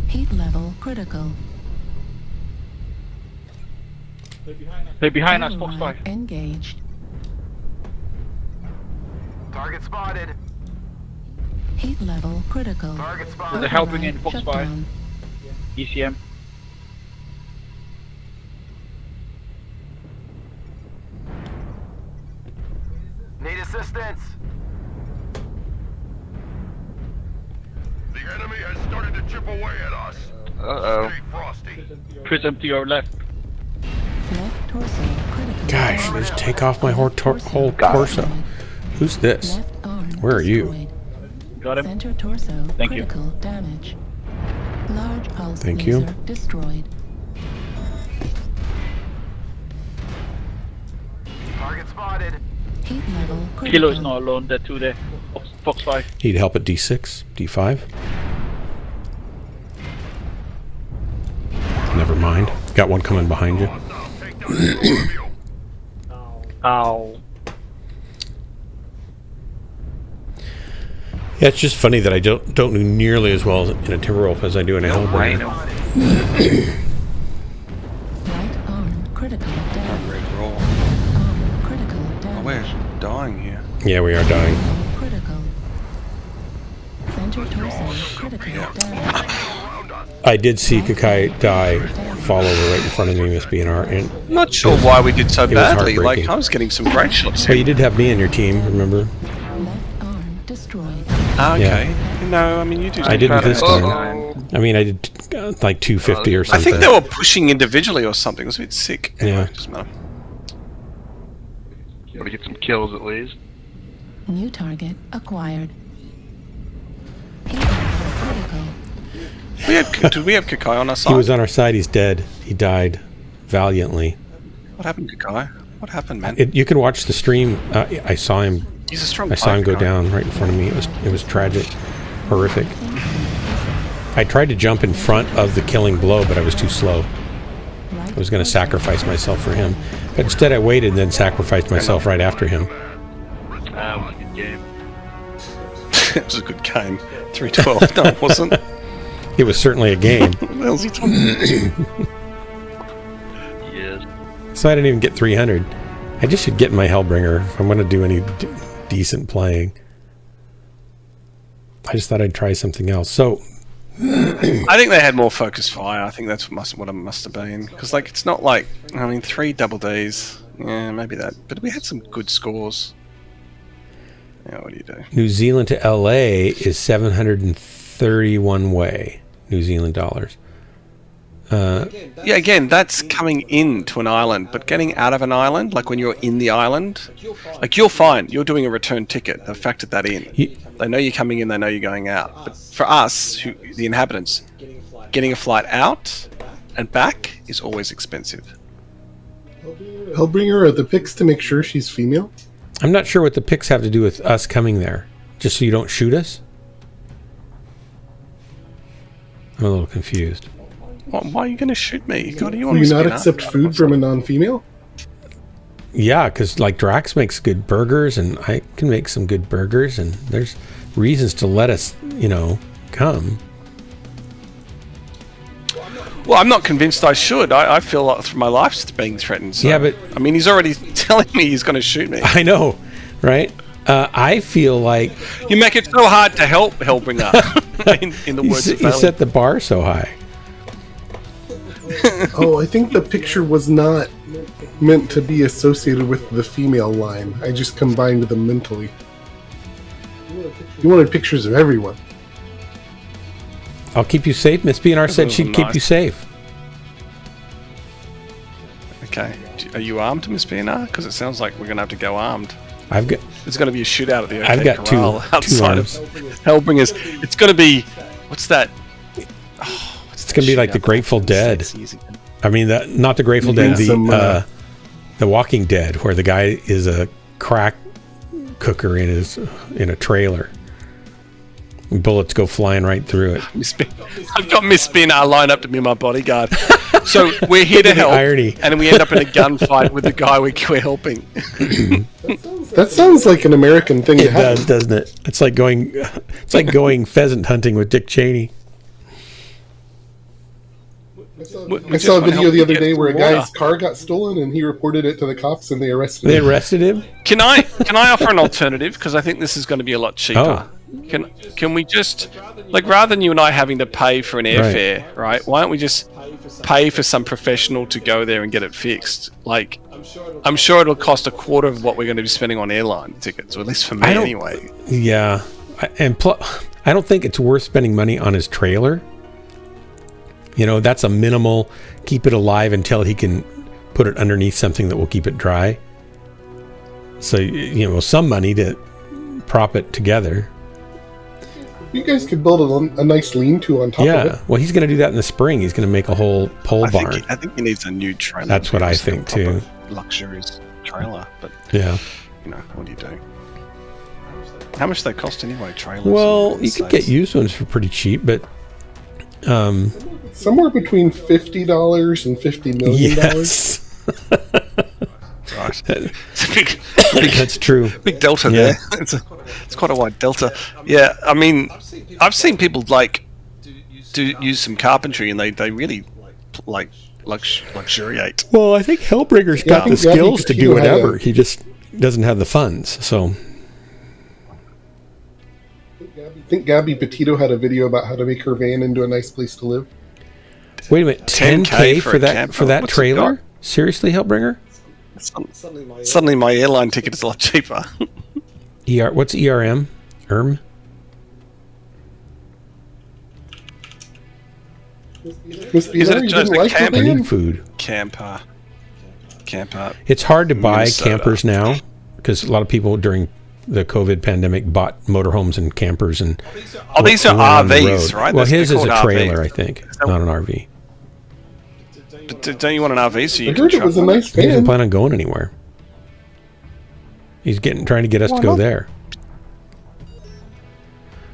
Heat level critical. They're behind us, Fox 5. Override engaged. Target spotted. Heat level critical. Target spotted. They're helping in Fox Shut 5. down. ECM. Need assistance. The enemy has started to chip away at us. Uh-oh. Stay frosty. Prism to your left. Left torso critical. Gosh, just take off my whole torso. Who's this? Left arm Where are you? destroyed. Got him. Center torso Thank you. critical damage. Large pulse Thank you. laser destroyed. Target spotted. Heat level critical. Kilo is not alone, there two there. Fox 5. Need help at D6, D5. Never mind. Got one coming behind you. Ow. Yeah, it's just funny that I don't do nearly as well in a Timberwolf as I do in a Hellbringer. Right arm critical damage. Roll. Arm critical Oh, we're damage. dying here. Yeah, we are dying. Critical. Center torso critical damage. I did see Kakai die, fall over right in front of me, Miss BNR, and I'm not sure why we did so it was badly. Like, heartbreaking. I was getting some great shots. Well, you did have me on your team, remember? Left arm destroyed. Ah, okay. No, I mean, you do. I didn't this time. Oh. I mean, I did like 250 or I something. think they were pushing individually or something. It was a bit sick. Yeah. Doesn't matter. Gotta get some kills at least. New target acquired. Heat level critical. Did we have Kakai on our side? He was on our side. He's dead. He died valiantly. What happened, Kakai? What happened, man? You can watch the stream. I saw him. He's a strong I saw him player, go Kakai. down right in front of me. It was tragic, horrific. I tried to jump in front of the killing blow, but I was too slow. I was going to sacrifice myself for him, but instead I waited and then sacrificed myself right after him. Ah, good game. It was a good game. 3-12. No, it wasn't. It was certainly a game. What the hell's he talking about? Yes. So I didn't even get 300. I just should get my Hellbringer if I'm going to do any decent playing. I just thought I'd try something else. So I think they had more focused fire. I think that's what it must have been. Because, like, it's not like, I mean, 3 double Ds. Yeah, maybe that. But we had some good scores. Yeah, what do you do? New Zealand to LA is 731 way New Zealand dollars. Yeah, again, that's coming into an island, but getting out of an island, like when you're in the island, like you're fine. You're doing a return ticket. They've factored that in. They know you're coming in. They know you're going out. But for us, the inhabitants, getting a flight out and back is always expensive. Hellbringer, are the pics to make sure she's female? I'm not sure what the pics have to do with us coming there. Just so you don't shoot us? I'm a little confused. Why are you going to shoot me? God, Will you not accept food from a non-female? Yeah, because like Drax makes good burgers, and I can make some good burgers, and there's reasons to let us, come. Well, I'm not convinced I should. I feel like my life's being threatened. So. Yeah, but I mean, he's already telling me he's going to shoot me. I know, right? I feel like you make it so hard to help Hellbringer. in the words of you set the bar so high. Oh, I think the picture was not meant to be associated with the female line. I just combined them mentally. You wanted pictures of everyone. I'll keep you safe. Miss BNR said she'd keep you safe. Okay. Are you armed, Miss BNR? Because it sounds like we're going to have to go armed. There's going to be a shootout at the I've got corral two outside arms. of Hellbringers. It's going to be... What's that? It's going to be like the Grateful Dead. I mean, not the Grateful Dead, the Walking Dead, where the guy is a crack cooker in a trailer. Bullets go flying right through it. I've got Miss BNR lined up to be my bodyguard. So we're here to help, irony. and then we end up in a gunfight with the guy we're helping. That sounds like an American thing to It have. does, doesn't it? It's like going pheasant hunting with Dick Cheney. I saw a video the other day where a guy's car got stolen and he reported it to the cops and they arrested him. They arrested him? Can I offer an alternative? Because I think this is going to be a lot cheaper. Oh. Can we just, like, rather than you and I having to pay for an airfare, right? Why don't we just pay for some professional to go there and get it fixed? Like, I'm sure it'll cost a quarter of what we're going to be spending on airline tickets, or at least for me anyway. Yeah. I don't think it's worth spending money on his trailer. You know, that's a minimal, keep it alive until he can put it underneath something that will keep it dry. So, you know, some money to prop it together. You guys could build a nice lean-to on top of it. Yeah, well, he's going to do that in the spring. He's going to make a whole pole barn. I think he needs a new trailer. That's what I think, too. Luxurious trailer, but, yeah. You know, what do you do? How much do they cost anyway, trailers? Well, you could get used ones for pretty cheap, but... somewhere between $50 and $50 million. Yes. Right. That's true. Big delta there. It's quite a wide delta. Yeah, I mean, I've seen people use some carpentry and they really luxuriate. Well, I think Hellbringer's got the skills to do whatever. He just doesn't have the funds. So I think Gabby Petito had a video about how to make her van into a nice place to live. Wait a minute, 10K for that trailer? Seriously, Hellbringer? Suddenly my airline ticket is a lot cheaper. What's ERM? ERM? Is it just a camper? I need food. Camper. It's hard to buy Minnesota. campers now because a lot of people during the COVID pandemic bought motorhomes and campers and. Oh, these are RVs, right? Well, his is a RVs. trailer, I think, not an RV. But don't you want an RV so you I heard it was a nice He doesn't van. plan on going anywhere. He's trying to get us to go there.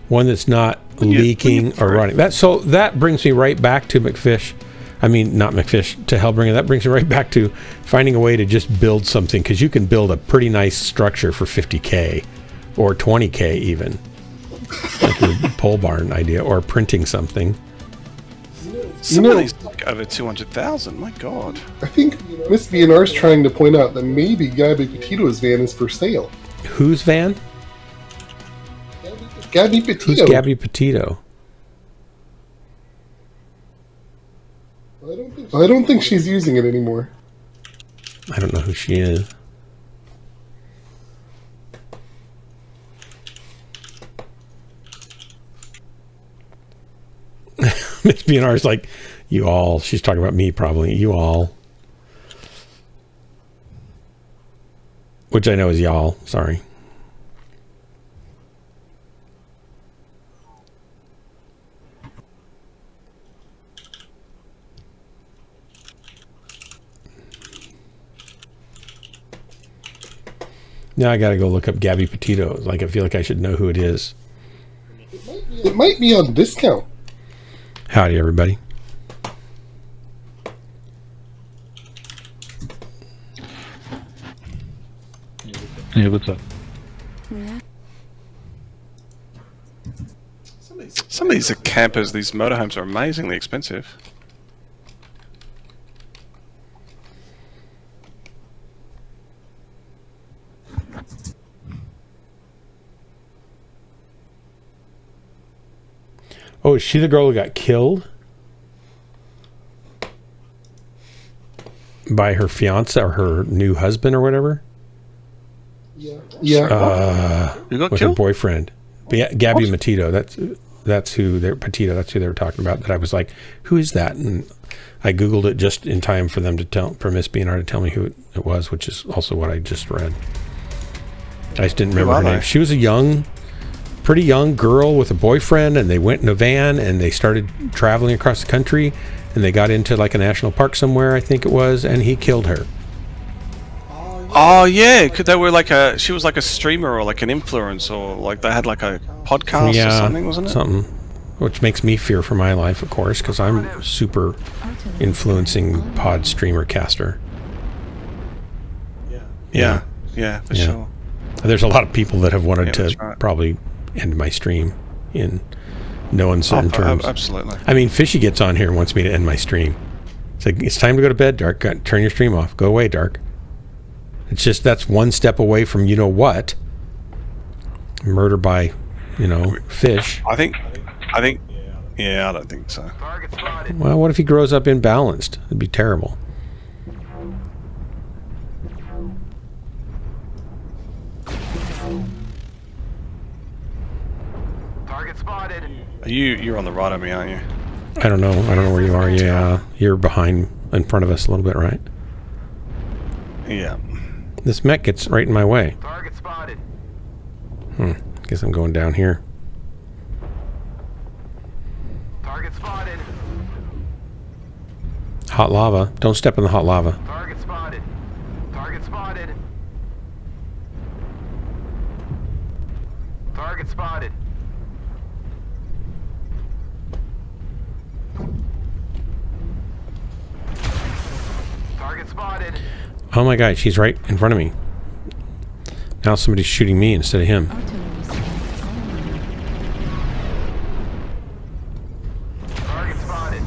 One that's not leaking or running. That brings me right back to McFish. I mean, not McFish, to Hellbringer. That brings me right back to finding a way to just build something, because you can build a pretty nice structure for $50K or $20K even, like your pole barn idea, or printing something. Some of these like over 200,000. My God. I think Miss BNR is trying to point out that maybe Gabby Petito's van is for sale. Whose van? Gabby Petito. Who's Gabby Petito? I don't think she's using it anymore. I don't know who she is. Miss BNR is like, you all. She's talking about me, probably. You all. Which I know is y'all. Sorry. Now I gotta go look up Gabby Petito. Like, I feel like I should know who it is. It might be on discount. Howdy, everybody. Yeah, what's up? Some of these are campers. These motorhomes are amazingly expensive. Oh, is she the girl who got killed by her fiance or her new husband or whatever? Yeah. Who got with killed? her boyfriend. But yeah, Gabby Petito. That's who they're Petito. That's who they were talking about. That I was like, who is that? And I googled it just in time for them for Miss BNR to tell me who it was, which is also what I just read. I just didn't remember her name. She was a pretty young girl with a boyfriend, and they went in a van and they started traveling across the country, and they got into like a national park somewhere, I think it was, and he killed her. Oh yeah, because she was like a streamer or like an influencer, or like they had like a podcast or something, wasn't it? Something, which makes me fear for my life, of course, because I'm super influencing pod streamer caster. Yeah, for sure. There's a lot of people that have wanted Yeah, to right. probably end my stream in no uncertain terms. Absolutely. I mean, Fishy gets on here and wants me to end my stream. It's like, it's time to go to bed, Dark. Turn your stream off. Go away, Dark. It's just that's one step away from you know what. Murder by, fish. I think. Yeah, I don't think so. Well, what if he grows up imbalanced? It'd be terrible. Target spotted. You're on the right of me, aren't you? I don't know. I don't know where you are. Yeah, you're behind, in front of us a little bit, right? Yeah. This mech gets right in my way. Target spotted. Guess I'm going down here. Target spotted. Hot lava. Don't step in the hot lava. Target spotted. Target spotted. Target spotted. Target spotted. Oh my god, she's right in front of me. Now somebody's shooting me instead of him. Target spotted.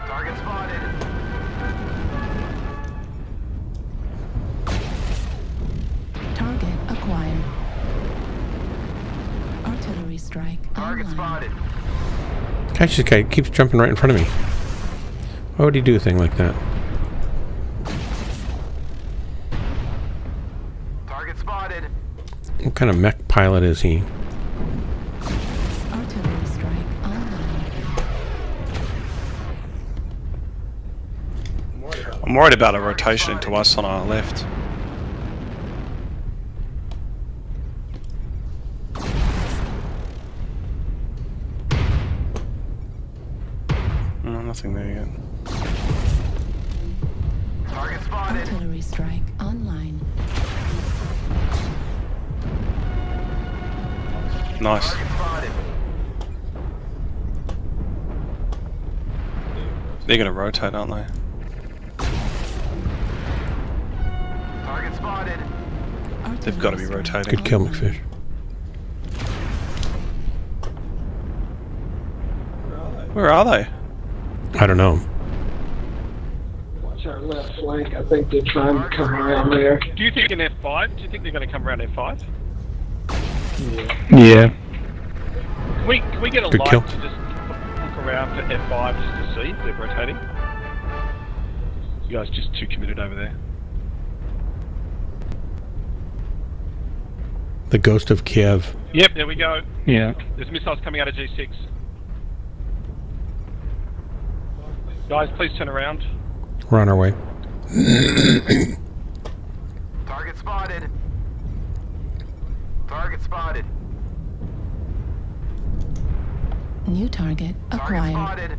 Target spotted. Target acquired. Artillery strike. Target spotted. Gosh, this guy keeps jumping right in front of me. Why would he do a thing like that? Target spotted. What kind of mech pilot is he? Artillery strike online. I'm worried about a rotation into us on our left. No, nothing there yet. Target spotted. Artillery strike online. Nice. Target spotted. They're gonna rotate, aren't they? Target spotted. They've got to be rotating. Good kill, McFish. Where are they? I don't know. Watch our left flank. I think they're trying to come around there. Do you think in F5? Do you think they're going to come around F5? Yeah. Can we get a Good light kill. to just look around for F5 just to see if they're rotating? You guys just too committed over there. The Ghost of Kiev. Yep, there we go. Yeah. There's missiles coming out of G6. Guys, please turn around. We're on our way. Target spotted. Target spotted. New target Target acquired. spotted.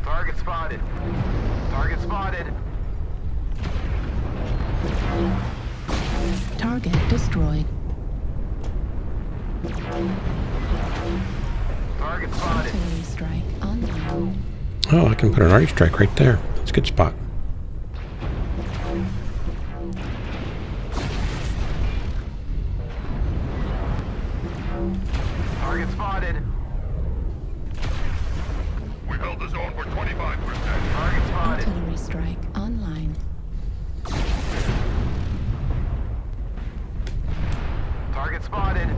Target spotted. Target spotted. Target destroyed. Target spotted. Artillery strike online. Oh, I can put an arty strike right there. That's a good spot. Target spotted. We held the zone for 25%. Target spotted. Artillery strike online. Target spotted.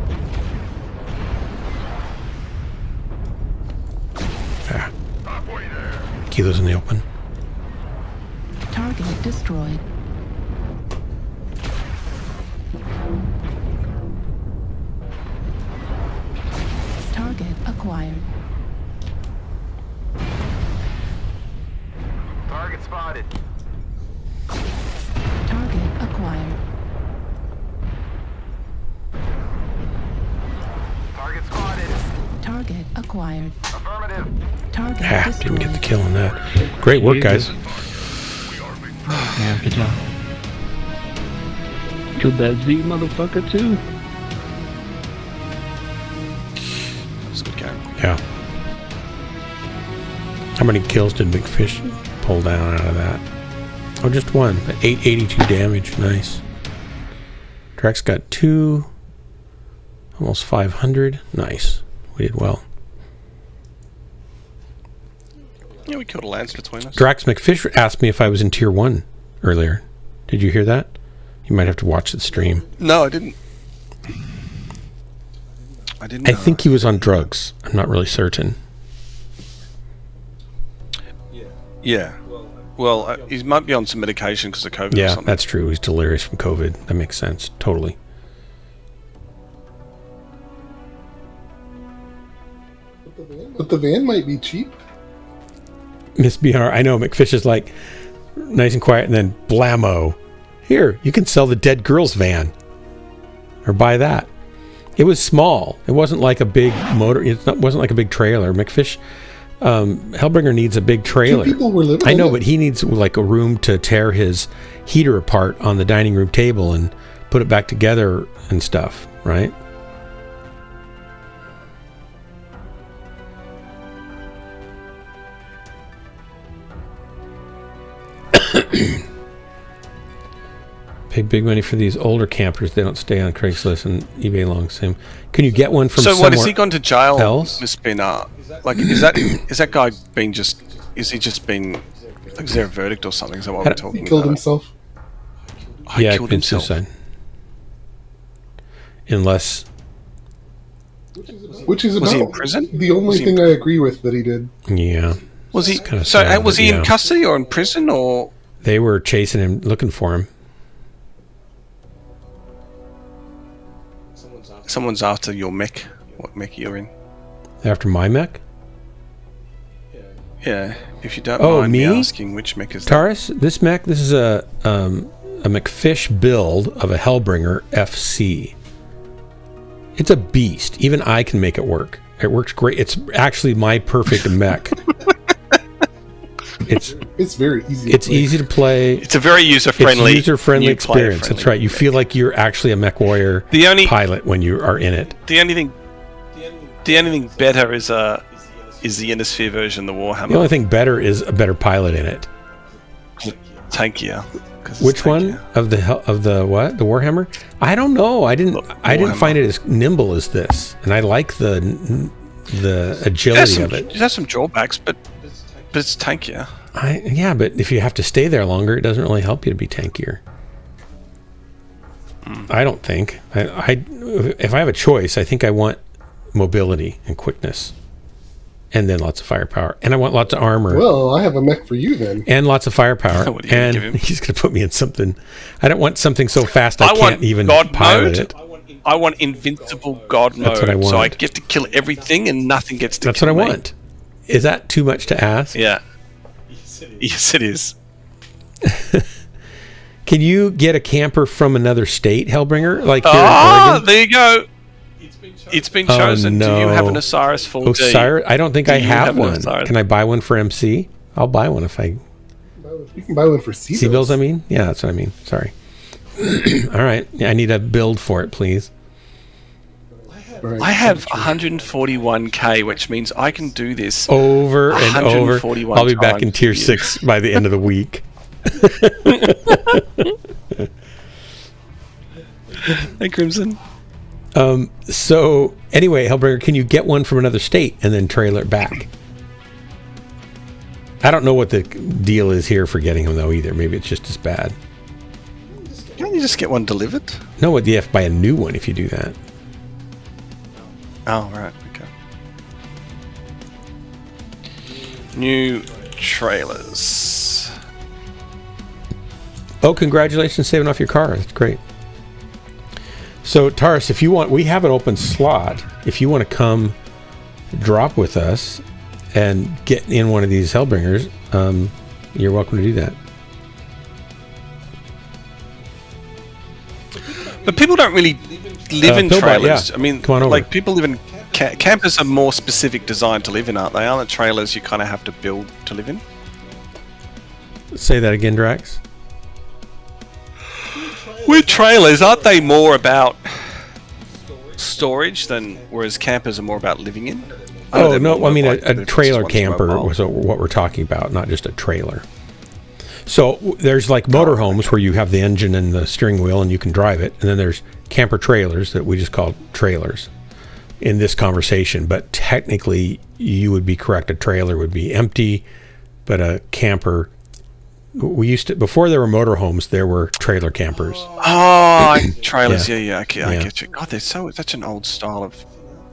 Ah, Halfway there. Kilo's in the open. Target destroyed. Target acquired. Target spotted. Target acquired. Target spotted. Target acquired. Affirmative. Target Ah, destroyed. didn't get the kill on that. Great work, guys. Yeah, good job. Killed that Z motherfucker too. That's a good game. Yeah. How many kills did McFish pull down out of that? Oh, just one. 882 damage. Nice. Drax got 2. Almost 500. Nice. We did well. Yeah, we killed a lance between us. Drax McFish asked me if I was in Tier 1 earlier. Did you hear that? You might have to watch the stream. No, I didn't. I think he was on drugs. I'm not really certain. Yeah. Well, he might be on some medication because of COVID or Yeah, something. that's true. He's delirious from COVID. That makes sense. Totally. But the van might be cheap. Miss BR, I know McFish is like nice and quiet, and then blammo. Here, you can sell the dead girl's van. Or buy that. It was small. It wasn't like a big motor. Wasn't like a big trailer. McFish, Hellbringer needs a big trailer. 2 people were living I in know, it. but he needs like a room to tear his heater apart on the dining room table and put it back together and stuff, right? Pay big money for these older campers. They don't stay on Craigslist and eBay long. Same. Can you get one from? So what, has he somewhere gone to jail? else? Miss Spinner? Like, is that guy been just? Is he just been? Like, is there a verdict or something? Is that what we're talking He killed about? himself. Oh, he Yeah, killed committed himself. suicide. Unless Which is Was about he in prison? the only Was he in thing I agree with that he did. Yeah. Was he? Kinda So sad, was but he yeah. in custody or in prison or? They were chasing him, looking for him. Someone's after your mech. What mech you're in? After my mech? Yeah. If you don't Oh, mind me? me asking, which mech is that? Taurus, this mech, this is a McFish build of a Hellbringer FC. It's a beast. Even I can make it work. It works great. It's actually my perfect mech. It's very easy. It's easy to play. It's a very user-friendly, It's user-friendly new experience. player-friendly That's right. You feel like you're actually a Mechwarrior The only- pilot when you are in it. The only thing better is the Innisphere version, the Warhammer. The only thing better is a better pilot in it. Tankier. 'cause it's Which one tankier. of the what? The Warhammer? I don't know. I didn't find it as nimble as this, and I like the agility of it. It has some drawbacks, but it's tankier. Yeah, but if you have to stay there longer, it doesn't really help you to be tankier. I don't think. If I have a choice, I think I want mobility and quickness, and then lots of firepower, and I want lots of armor. Well, I have a mech for you then. And lots of firepower. What are you gonna give him? And he's going to put me in something. I don't want something so fast I want can't even God pilot mode. it. I want invincible God mode. That's what I want. So I get to kill everything and nothing gets to That's kill what I me. want. Is that too much to ask? Yeah. Yes, it is. Can you get a camper from another state, Hellbringer? Like here in Ah, Oregon? there you go. It's been chosen. Oh, Do you have no. an Osiris 4D? Osiris? I don't think Do I you have an one. Osiris? Can I buy one for MC? I'll buy one if I... You can buy one for C-bills, I mean? Yeah, that's what I mean. Sorry. All right. Yeah, I need a build for it, please. I have 141k, which means I can do this Over and over. 141 I'll be back in times tier for you. 6 by the end of the week. Hey, Crimson. So, anyway, Hellbringer, can you get one from another state and then trailer it back? I don't know what the deal is here for getting them, though, either. Maybe it's just as bad. Can't you just get one delivered? No, you have to buy a new one if you do that. Oh, right. Okay. New trailers. Oh, congratulations saving off your car. That's great. So, Taurus, if you want, we have an open slot. If you want to come drop with us and get in one of these Hellbringers, you're welcome to do that. But people don't really live in Pillbot, trailers. yeah. I mean, Come on over. like people live in campers are more specific designed to live in, aren't they? Aren't trailers you kind of have to build to live in? Say that again, Drax. With trailers, aren't they more about storage than, whereas campers are more about living in? Oh, no, I mean, a trailer camper was what we're talking about, not just a trailer. So there's like motorhomes where you have the engine and the steering wheel and you can drive it. And then there's camper trailers that we just call trailers in this conversation. But technically, you would be correct. A trailer would be empty, but a camper... We used to, before there were motorhomes, there were trailer campers. Oh, trailers, yeah, okay, I Yeah. get you. God, they're such an old style of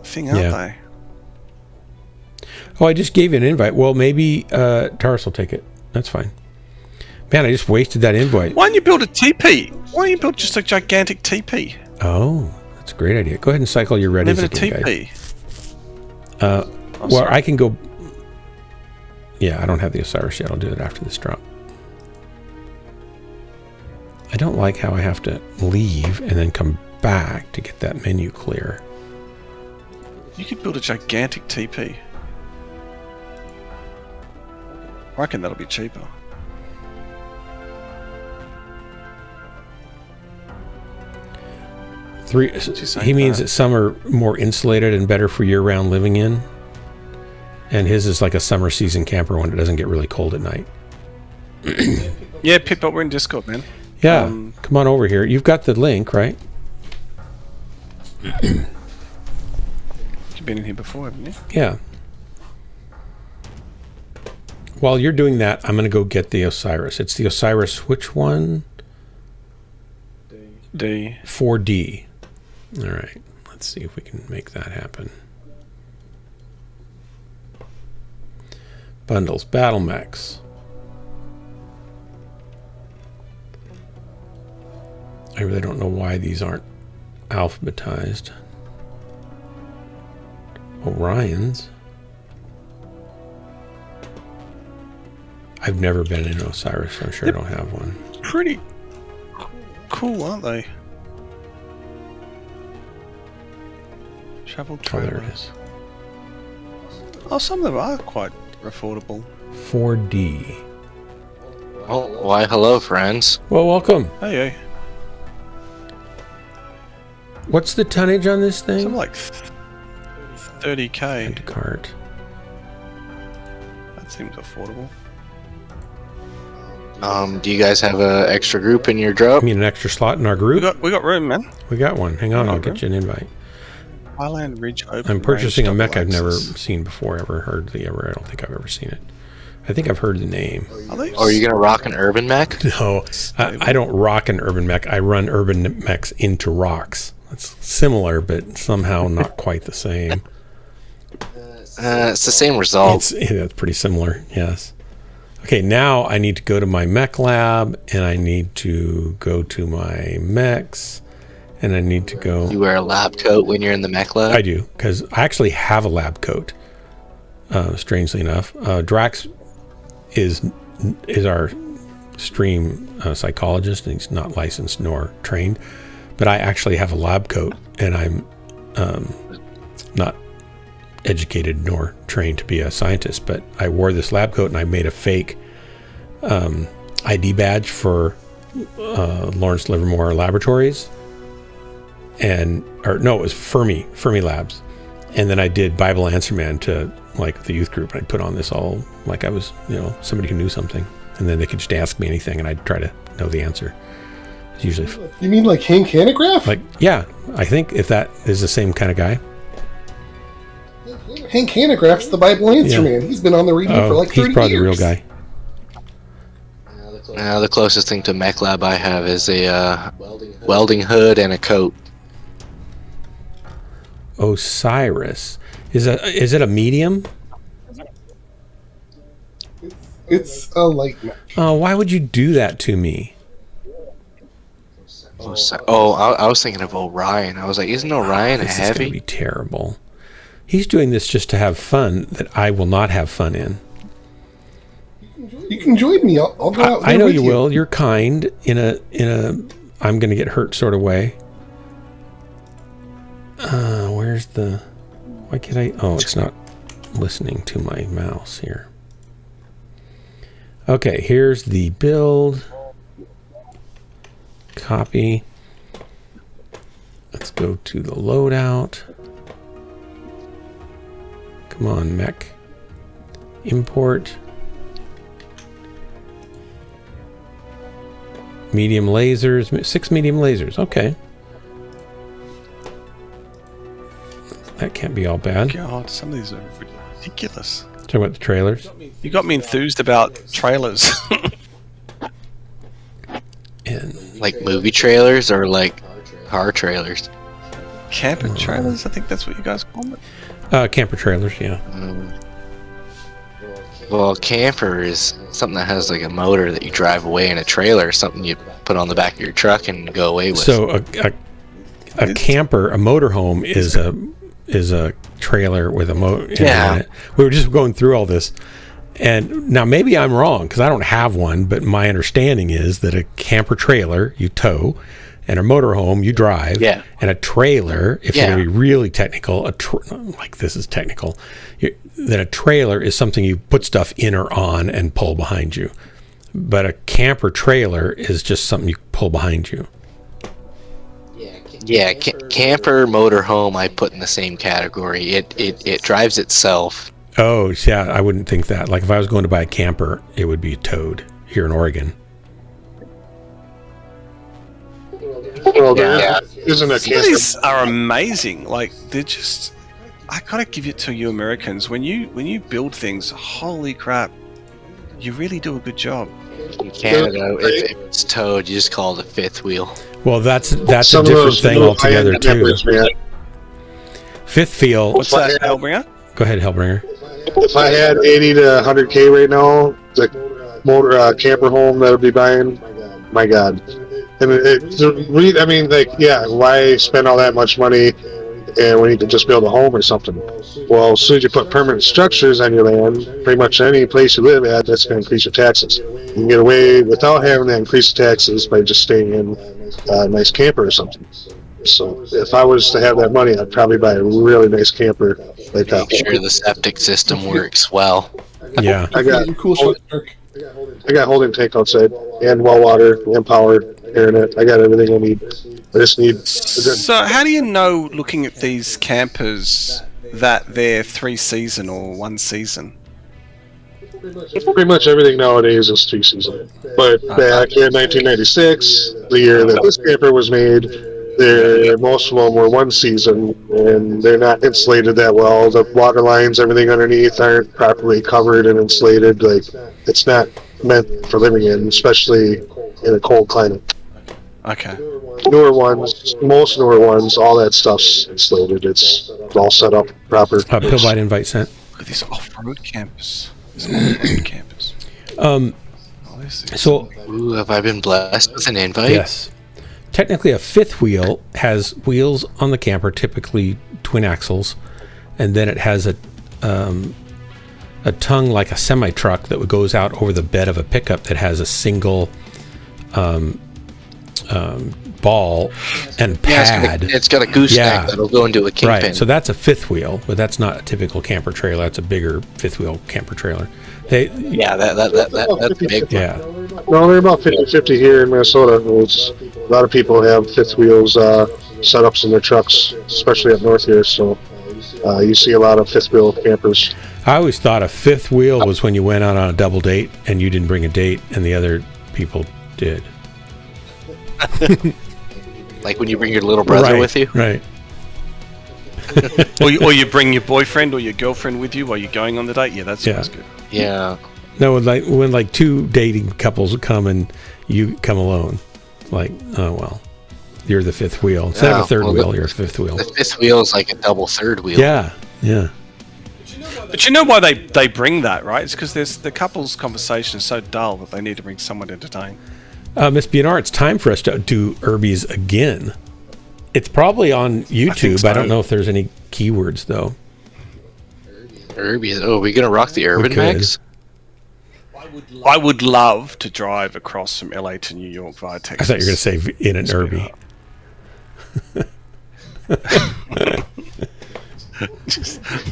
thing, aren't they? Oh, I just gave you an invite. Well, maybe Taurus will take it. That's fine. Man, I just wasted that invite. Why don't you build a teepee? Why don't you build just a gigantic teepee? Oh, that's a great idea. Go ahead and cycle your readies Live in a again, teepee. guys. Well, sorry. I can go... Yeah, I don't have the Osiris yet. I'll do it after this drop. I don't like how I have to leave and then come back to get that menu clear. You could build a gigantic teepee. I reckon that'll be cheaper. He means that some are more insulated and better for year-round living in. And his is like a summer season camper when it doesn't get really cold at night. Yeah, Pippa, we're in Discord, man. Yeah, come on over here. You've got the link, right? You've been in here before, haven't you? Yeah. While you're doing that, I'm going to go get the Osiris. It's the Osiris, which one? D. 4D. All right. Let's see if we can make that happen. Bundles. Battle Mechs. I really don't know why these aren't alphabetized. Orions. I've never been in Osiris, so I'm sure I don't have one. Pretty cool, aren't they? Travel Oh, there trailers. it is. Oh, some of them are quite affordable. 4D. Oh, why, hello, friends. Well, welcome. Hey, hey. What's the tonnage on this thing? Something like 30k. Add to cart. That seems affordable. Do you guys have an extra group in your drop? You mean an extra slot in our group? We got room, man. We got one. Hang on, I'll get you an invite. Highland Ridge Open I'm purchasing a Range mech I've double never axis. seen before, ever heard the ever. I don't think I've ever seen it. I think I've heard the name. Are you gonna rock an urban mech? No, I don't rock an urban mech. I run urban mechs into rocks. It's similar, but somehow not quite the same. It's the same result. It's pretty similar, yes. Okay, now I need to go to my mech lab, and I need to go to my mechs, and I need to go... You wear a lab coat when you're in the mech lab? I do, because I actually have a lab coat, strangely enough. Drax is our stream psychologist, and he's not licensed nor trained, but I actually have a lab coat, and I'm not educated nor trained to be a scientist, but I wore this lab coat and I made a fake ID badge for Lawrence Livermore Laboratories, it was Fermi Labs, and then I did Bible Answer Man to like the youth group, and I'd put on this all like I was somebody who knew something, and then they could just ask me anything and I'd try to know the answer. It's usually You mean like Hank Hanegraaff? like, yeah, I think if that is the same kind of guy. Hank Hanegraaff's the Bible Answer Yeah. Man. He's been on the radio for like 30 he's probably years. the real guy. The closest thing to mech lab I have is a welding hood and a coat. Osiris. Is it a medium? It's a light mech. Oh, why would you do that to me? I was thinking of Orion. I was like, isn't Orion a This is going to heavy? be terrible. He's doing this just to have fun that I will not have fun in. You can join me. I'll go out there I know with you will. You're kind in a I'm going to get hurt sort of way. Where's the... Why can't I... Oh, it's not listening to my mouse here. Okay, here's the build. Copy. Let's go to the loadout. Come on, mech. Import. Medium lasers. 6 medium lasers. Okay. That can't be all bad. God, some of these are ridiculous. Talking about the trailers. You got me enthused about trailers. And like movie trailers or like car trailers? Camper trailers? I think that's what you guys call them. Camper trailers, yeah. Well, camper is something that has like a motor that you drive away, and a trailer is something you put on the back of your truck and go away with. So a camper, a motorhome is a trailer with a motor in it. We were just going through all this, and now maybe I'm wrong because I don't have one, but my understanding is that a camper trailer you tow, and a motorhome you drive, and a trailer, if you're going to be really technical, like this is technical, then a trailer is something you put stuff in or on and pull behind you. But a camper trailer is just something you pull behind you. Yeah, camper, motorhome, I put in the same category. It drives itself. Oh, yeah, I wouldn't think that. Like if I was going to buy a camper, it would be towed here in Oregon. Well, isn't a camper. These are amazing. Like they're just. I gotta give it to you, Americans. When you build things, holy crap, you really do a good job. In Canada, if it's towed, you just call it a fifth wheel. Well, that's a different thing altogether too. Fifth wheel. What's that, Hellbringer? Go ahead, Hellbringer. If I had 80 to 100K right now, the motor camper home that I'd be buying, my God. And I mean, like, yeah, why spend all that much money and when you can just build a home or something? Well, as soon as you put permanent structures on your land, pretty much any place you live at, that's going to increase your taxes. You can get away without having to increase taxes by just staying in a nice camper or something. So if I was to have that money, I'd probably buy a really nice camper like that. Make sure the septic system works well. Yeah. I got holding tank outside, and well water, and power, internet. I got everything I need. I just need. So how do you know, looking at these campers, that they're 3 season or 1 season? Pretty much everything nowadays is 3 season. But back in 1996, the year that this camper was made, most of them were 1 season, and they're not insulated that well. The water lines, everything underneath, aren't properly covered and insulated. Like, it's not meant for living in, especially in a cold climate. Okay. Newer ones, most newer ones, all that stuff's insulated. It's all set up proper. Pillbite invite sent. Look at these off-road campers. So, ooh, have I been blessed with an invite? Yes. Technically, a fifth wheel has wheels on the camper, typically twin axles, and then it has a tongue like a semi-truck that goes out over the bed of a pickup that has a single ball and pad. Yeah, it's got a gooseneck that'll go into a kingpin. Right, so that's a fifth wheel, but that's not a typical camper trailer. That's a bigger fifth wheel camper trailer. That's big. Yeah. No, they're about 50-50 here in Minnesota. A lot of people have fifth wheels setups in their trucks, especially up north here. So you see a lot of fifth wheel campers. I always thought a fifth wheel was when you went out on a double date and you didn't bring a date and the other people did. Like when you bring your little brother with you? Right. or you bring your boyfriend or your girlfriend with you while you're going on the date? Yeah, that's good. Yeah. No, when like two dating couples would come and you come alone. Like, oh, well, you're the fifth wheel. Instead of a third wheel, you're a fifth wheel. The fifth wheel is like a double third wheel. Yeah, yeah. But you know why they bring that, right? It's because the couple's conversation is so dull that they need to bring someone to entertain. Miss Bionnar, it's time for us to do Irby's again. It's probably on YouTube. I don't know if there's any keywords, though. Irby's. Oh, are we going to rock the urban mechs? I would love to drive across from LA to New York via Texas. I thought you were going to say in an Irby.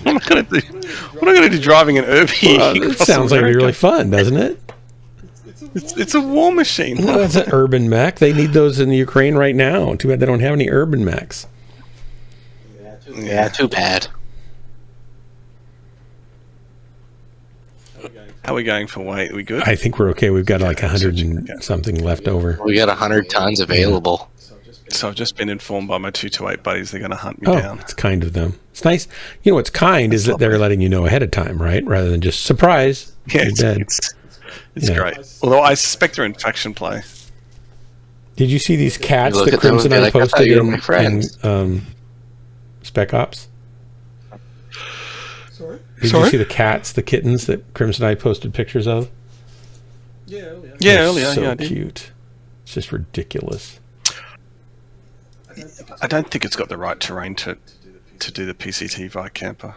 What am I going to do driving an Irby? It sounds like it'd be really fun, doesn't it? It's a war machine. No, it's an urban mech. They need those in the Ukraine right now. Too bad they don't have any urban mechs. Yeah, too bad. How are we going for weight? Are we good? I think we're okay. We've got like 100 and something left over. We got 100 tons available. So I've just been informed by my 228 buddies they're going to hunt me Oh, down. it's kind of them. It's nice. You know what's kind is that they're letting you know ahead of time, right? Rather than just surprise. Yeah, you're dead. It's great. Although I suspect they're in faction play. Did you see these cats look that at them and Crimson be Eye like, I thought posted you were in my friends. Spec Ops? Sorry? Did you see the cats, the kittens that Crimson Eye posted pictures of? Yeah, earlier. They're Yeah, so I did. cute. It's just ridiculous. I don't think it's got the right terrain to do the PCT via camper.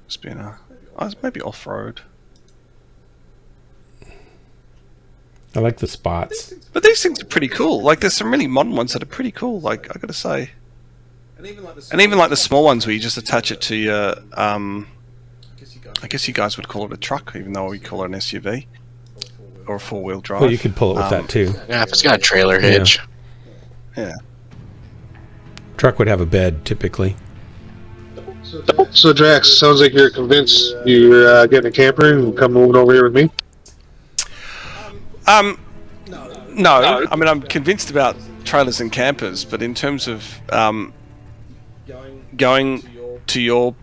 It's been maybe off-road. I like the spots. But these things are pretty cool. Like, there's some really modern ones that are pretty cool. Like, I gotta say. And even like the small ones where you just attach it to your, I guess you guys would call it a truck, even though we call it an SUV or a four-wheel drive. Well, you could pull it with that too. Yeah, if it's got a trailer hitch. Yeah. Truck would have a bed typically. So Drax, sounds like you're convinced you're getting a camper and come moving over here with me. No. I mean, I'm convinced about trailers and campers, but in terms of going to your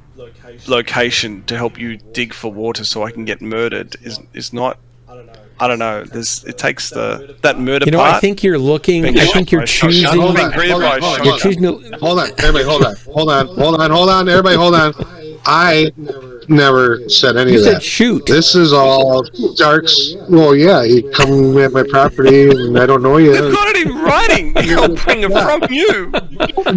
location to help you dig for water so I can get murdered is not. I don't know. It takes that murder part. I think you're looking. I think you're choosing. Hold on. Everybody, hold on. Everybody, hold on. I never said any of that. You said shoot. This is all Dark's. Well, yeah, he come at my property and I don't know you. They've got it in writing. I'll bring it from you.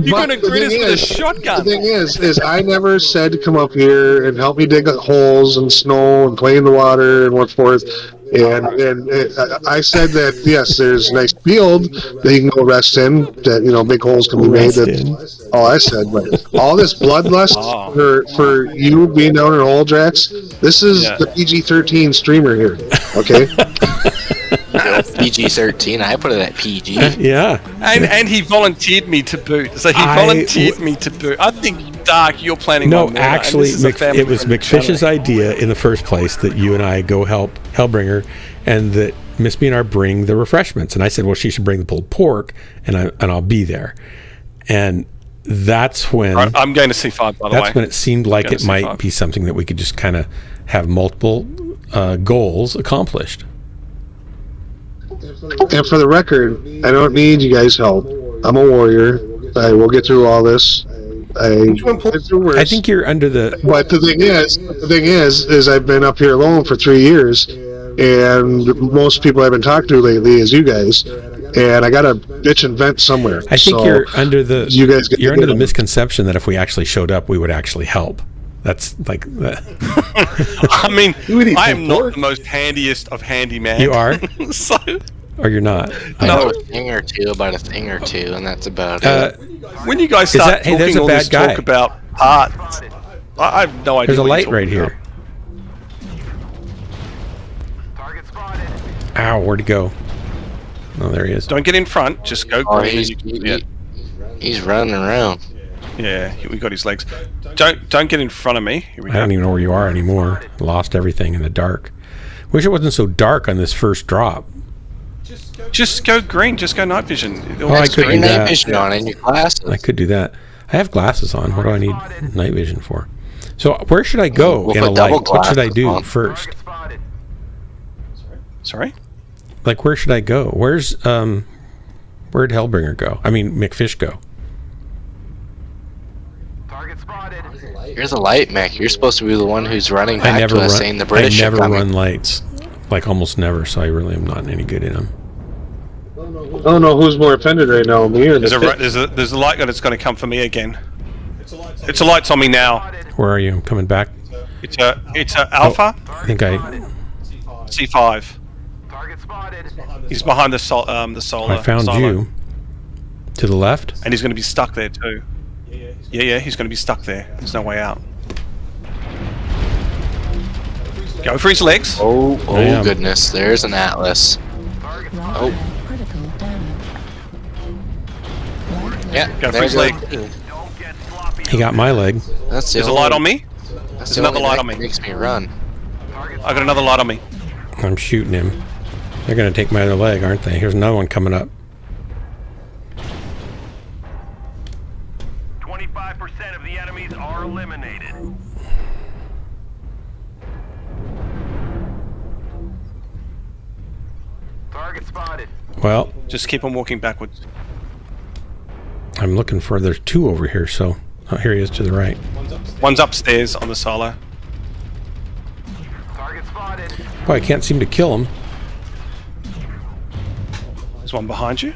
You're going to greet us with a shotgun. The thing is I never said to come up here and help me dig holes and snow and play in the water and what forth. And I said that yes, there's a nice field that you can go rest in. That big holes can be made. That's all I said. But all this bloodlust for you being down in Oldrax, this is the PG-13 streamer here. Okay. PG-13. I put it at PG. Yeah. And he volunteered me to boot. So he volunteered me to boot. I think, Dark, you're planning. No, my murder, actually, it was McFish's channel. idea in the first place that you and I go help Hellbringer, and that Miss B and I bring the refreshments. And I said, well, she should bring the pulled pork, and I'll be there. And that's when I'm going to C5. By the way, that's when it seemed like it might be something that we could just kind of have multiple goals accomplished. And for the record, I don't need you guys' help. I'm a warrior. I will get through all this. I think you're under the. But the thing is, I've been up here alone for 3 years, and most people I've been talking to lately is you guys, and I got to bitch and vent somewhere. I think you're under the. You guys, you're under the misconception that if we actually showed up, we would actually help. That's like. I mean, I am not the most handiest of handyman. You are. So. Or you're not. I know a thing or two about a thing or two, and that's about it. When you guys start talking all this talk about parts, I have no idea. There's a light right here. Ow, where'd he go? Oh, there he is. Don't get in front. Just go. Oh, he's running around. Yeah, we got his legs. Don't get in front of me. Here we I go. don't even know where you are anymore. Lost everything in the dark. Wish it wasn't so dark on this first drop. Just go green. Just go night vision. Oh, I could do that. Night vision on in your glasses. I could do that. I have glasses on. What do I need night vision for? So where should I go in a light? What should I do first? Sorry? Like, where should I go? Where'd Hellbringer go? I mean, McFish go. Here's a light, Mech. You're supposed to be the one who's running back to us saying the British I are never coming. run lights. Like, almost never, so I really am not any good in them. I don't know who's more offended right now, me or there's a light that's going to come for me again. It's a light's on me now. Where are you? I'm coming back. It's a alpha. I think C5. He's behind the solar. I found silo. you. To the left? And he's going to be stuck there too. Yeah, he's going to be stuck there. There's no way out. Go for his legs. Oh goodness, there's an Atlas. Oh. Critical damage. Yeah, Got a there's freeze leg. He got my leg. That's the There's a only- light on me. That's There's the another only light thing on me. that makes me run. I got another light on me. I'm shooting him. They're going to take my other leg, aren't they? Here's another one coming up. 25% of the enemies are eliminated. Target spotted. Well, Just keep on walking backwards. I'm looking for, there's two over here, so. Oh, here he is to the right. One's upstairs on the silo. Target spotted. Boy, I can't seem to kill him. There's one behind you.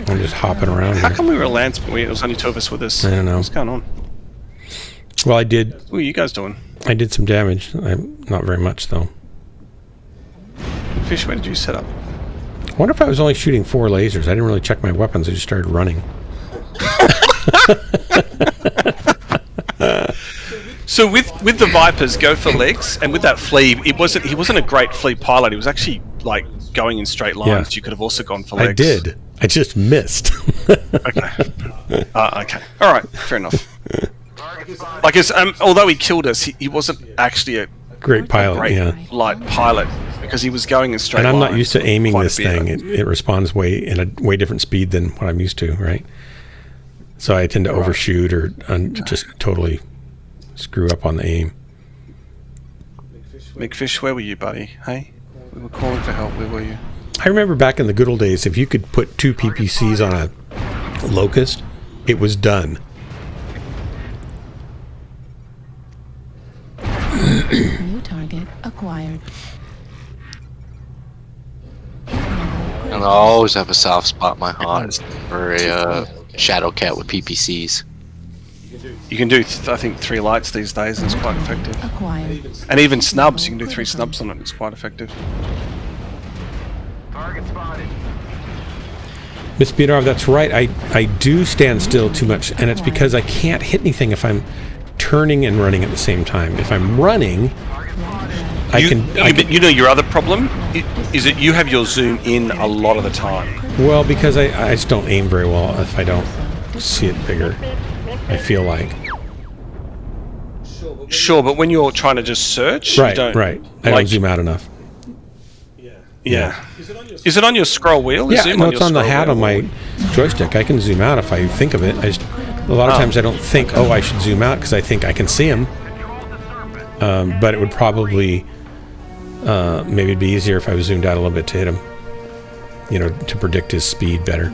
I'm just hopping around How here. come we were a lance, but it was only two of us with us? I don't know. What's going on? Well, I did. What are you guys doing? I did some damage. Not very much, though. Fish, where did you set up? I wonder if I was only shooting 4 lasers. I didn't really check my weapons. I just started running. So with the Vipers, go for legs, and with that flea, he wasn't a great flea pilot. He was actually like going in straight lines. Yeah. You could have also gone for legs. I did. I just missed. Okay. Okay. All right. Fair enough. Like, although he killed us, he wasn't actually a Great pilot, great yeah. light pilot because he was going in straight And I'm lines. not used to aiming quite a this bit. thing. It responds in a way different speed than what I'm used to, right? So I tend to overshoot or just totally screw up on the aim. McFish, where were you, buddy? Hey, we were calling for help. Where were you? I remember back in the good old days, if you could put 2 PPCs on a Locust, it was done. New target acquired. And I always have a soft spot in my heart for a Shadow Cat with PPCs. You can do, I think, 3 lights these days, and it's quite effective. Acquired. And even snubs, you can do 3 snubs on it. It's quite effective. Target spotted. Miss Beanarv, that's right. I do stand still too much, and it's because I can't hit anything if I'm turning and running at the same time. If I'm running, I can. You know your other problem is that you have your zoom in a lot of the time. Well, because I just don't aim very well if I don't see it bigger. I feel like. Sure, but when you're trying to just search, Right, you don't, right. I don't zoom out enough. Yeah. Is it on your scroll wheel? Yeah, Zoom no, it's your on the scroll hat wheel? on my joystick. I can zoom out if I think of it. A lot of times I don't think, oh, I should zoom out because I think I can see him. But it would probably, maybe it'd be easier if I was zoomed out a little bit to hit him. You know, to predict his speed better.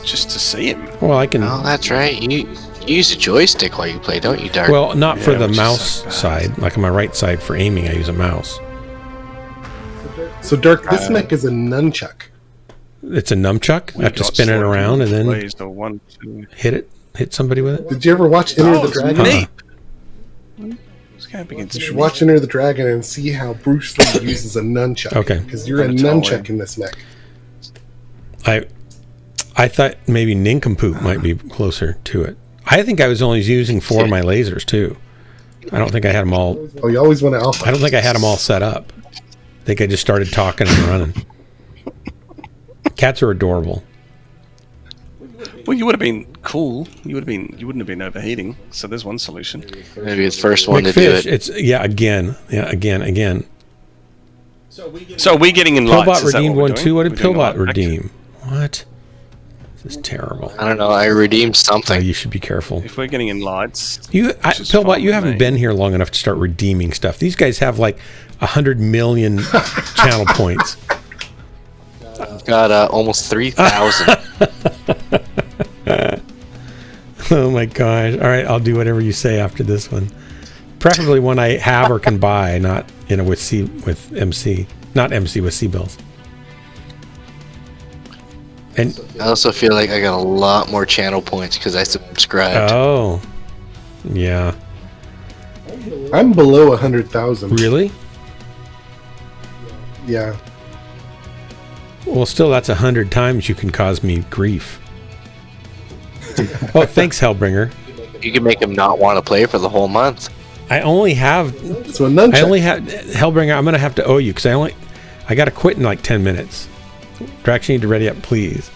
Just to see him. Well, I can. Oh, that's right. You use a joystick while you play, don't you, Dark? Well, not for the which is mouse so bad. side. Like on my right side for aiming, I use a mouse. So, Dark, this mech is a nunchuck. It's a nunchuck. I have to got spin it sort of around and then placed, or 1, 2. hit somebody with it. Did you ever watch Enter the Dragon? Neat. It's going up against You should watch Enter the Dragon and see how Bruce Lee uses a nunchuck. Okay. Because you're a Kinda tall, nunchuck in this mech. I thought maybe Nincompoop might be closer to it. I think I was only using 4 of my lasers too. I don't think I had them all. Oh, you always want to alpha. I don't think I had them all set up. I think I just started talking and running. Cats are adorable. Well, you would have been cool. You wouldn't have been overheating. So there's one solution. Maybe the first one to do McFish, it. it's again. So are we getting in lights? Pillbot Is that redeemed what we're 1 doing? 2. What did We're doing a Pillbot light back? redeem? What? This is terrible. I don't know. I redeemed something. You should be careful. If we're getting in lights, Pillbot, fine you with haven't me. been here long enough to start redeeming stuff. These guys have like 100 million channel points. I've got almost 3,000. Oh my gosh! All right, I'll do whatever you say after this one. Preferably one I have or can buy, not with MC, not MC with C-bills. And I also feel like I got a lot more channel points because I subscribed. oh, yeah. I'm below 100,000. Really? Yeah. Well, still, that's 100 times you can cause me grief. Oh, thanks, Hellbringer. You can make him not want to play for the whole month. I only have. So a nunchuck. I only have Hellbringer. I'm gonna have to owe you because I gotta quit in like 10 minutes. Drax, you need to ready up, please.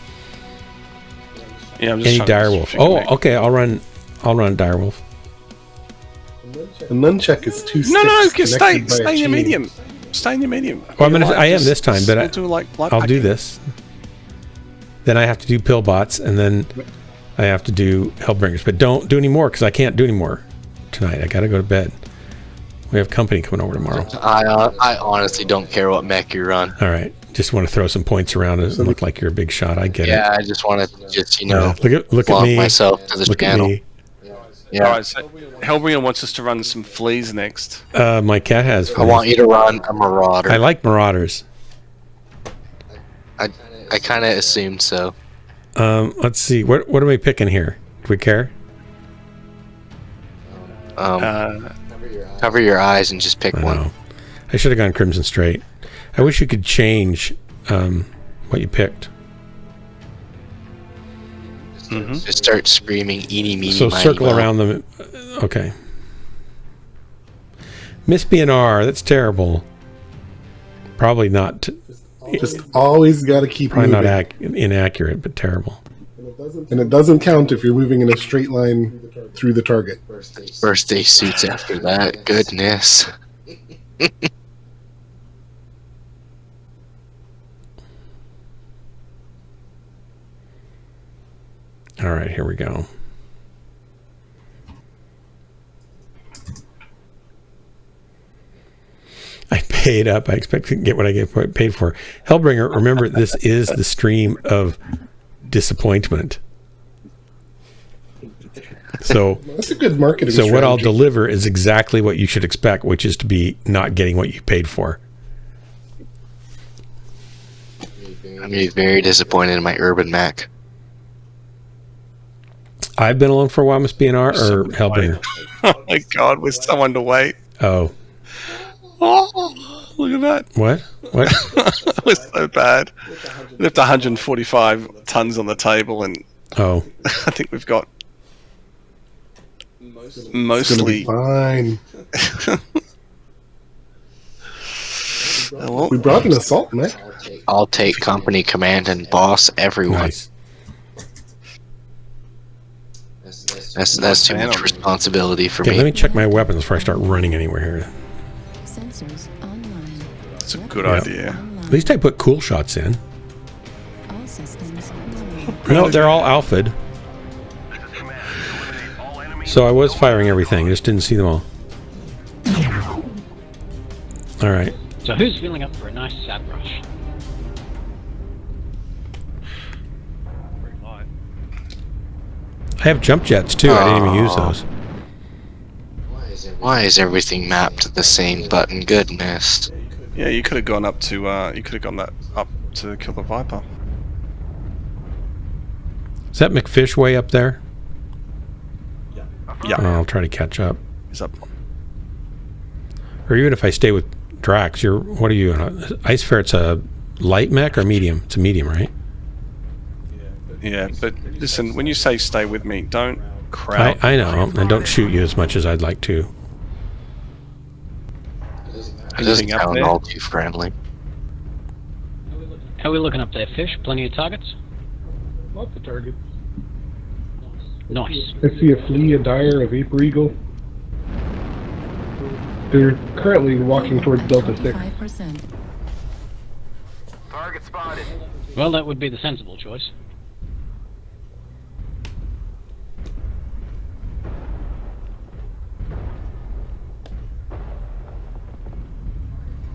Yeah, I'm just Any direwolf. Oh, okay. I'll run direwolf. A nunchuck is two sticks. No, stay connected by a in your chain. medium. Stay in your medium. Well, I am this time, but I'll do packing. this. Then I have to do pillbots, and then I have to do Hellbringers. But don't do any more because I can't do any more tonight. I gotta go to bed. We have company coming over tomorrow. I honestly don't care what mech you run. All right. Just want to throw some points around and look like you're a big shot. I get it. Yeah, I just want to look at me. myself to the Look channel. at me. Yeah. Alright, so Hellbringer wants us to run some fleas next. My cat has. I want you to run a Marauder. I like Marauders. I kind of assumed so. Let's see. What are we picking here? Do we care? Cover your eyes and just pick one. I should have gone Crimson Straight. I wish you could change what you picked. Just start screaming, eeny, meeny, So miny, circle moe. around them. Okay. Miss BNR, that's terrible. Probably not. Just always got to keep Probably moving. not inaccurate, but terrible. And it doesn't count if you're moving in a straight line through the target. Birthday suits after that. Goodness. All right, here we go. I paid up. I expect to get what I get paid for. Hellbringer, remember, this is the stream of disappointment. So that's a good marketing So what I'll strategy. deliver is exactly what you should expect, which is to be not getting what you paid for. I'm gonna be very disappointed in my urban mech. I've been alone for a while, Miss BNR, or Hellbringer? Oh my god, with someone to wait. Oh. Oh, look at that. What? What? That was so bad. We left 145 tons on the table, and I think we've got It's mostly. gonna be fine. Well, We brought an assault mech. I'll take company command and boss everyone. Nice. That's too much responsibility for Okay, me. let me check my weapons before I start running anywhere here. Sensors online. That's a good Yeah. idea. At least I put cool shots in. All systems online. No, they're all alpha'd. So I was firing everything, just didn't see them all. All right. So who's feeling up for a nice sap rush? I have jump jets too. I didn't even use those. Why is everything mapped to the same button? Goodness. Yeah, you could have gone up to. You could have gone that up to kill the Viper. Is that McFish way up there? Yeah. Oh, I'll try to catch up. He's up. Or even if I stay with Drax, what are you? Ice Ferret's a light mech or medium? It's a medium, right? Yeah, but listen, when you say stay with me, don't crowd. I know, and don't shoot you as much as I'd like to. It doesn't Anything up sound there? all too friendly. How are we looking up there, Fish? Plenty of targets? Lots of targets. Nice. I see a flea, a dire, a vapor eagle. They're currently walking towards Delta 6. 5%. Target spotted. Well, that would be the sensible choice.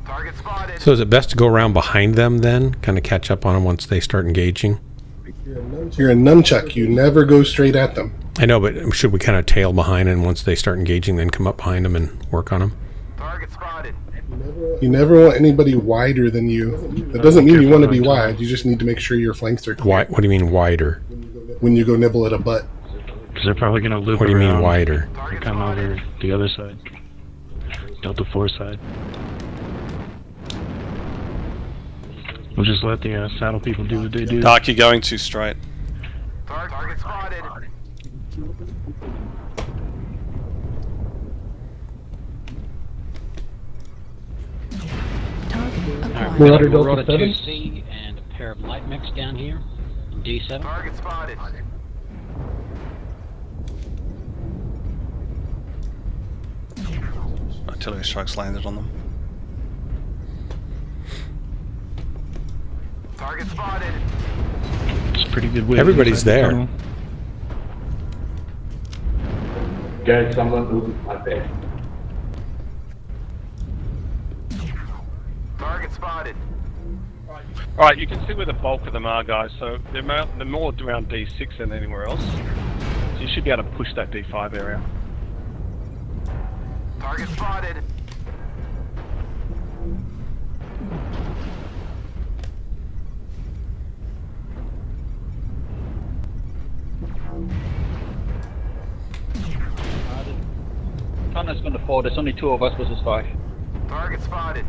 Target spotted. So is it best to go around behind them then? Kind of catch up on them once they start engaging? You're a nunchuck. You never go straight at them. I know, but should we kind of tail behind and once they start engaging, then come up behind them and work on them? Target spotted. You never want anybody wider than you. That doesn't mean you want to be wide. You just need to make sure your flanks are clear Why? What do you mean wider? when you go nibble at a butt. Because they're probably going to loop What do you mean around wider? and come over the other side. Delta 4 side. We'll just let the saddle people do what they do. Dark, you're going too straight. Target spotted. Alright, Marauder Marauder Delta 7? 2C and a pair of light mechs down here in D7. Target spotted. Artillery strikes landed on them. Target spotted. It's pretty good way. Everybody's there. Guys, someone moving my bed. Target spotted. Alright, you can see where the bulk of them are, guys, so they're more around D6 than anywhere else. So you should be able to push that D5 area. Target spotted. Connor's going to fall. There's only 2 of us versus 5. Target spotted.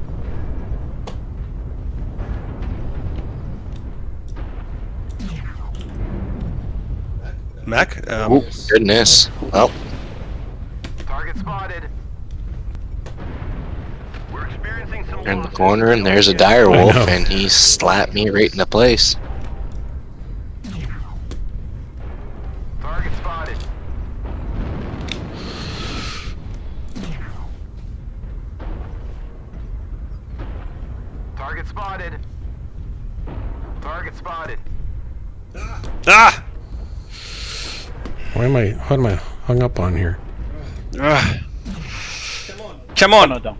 Mac? Oh, goodness. Oh. Target spotted. We're experiencing some In the corner, and there's a dire wolf, and he slapped me right into place. Target spotted. Target spotted. Target spotted. Ah! What am I hung up on here? Come on!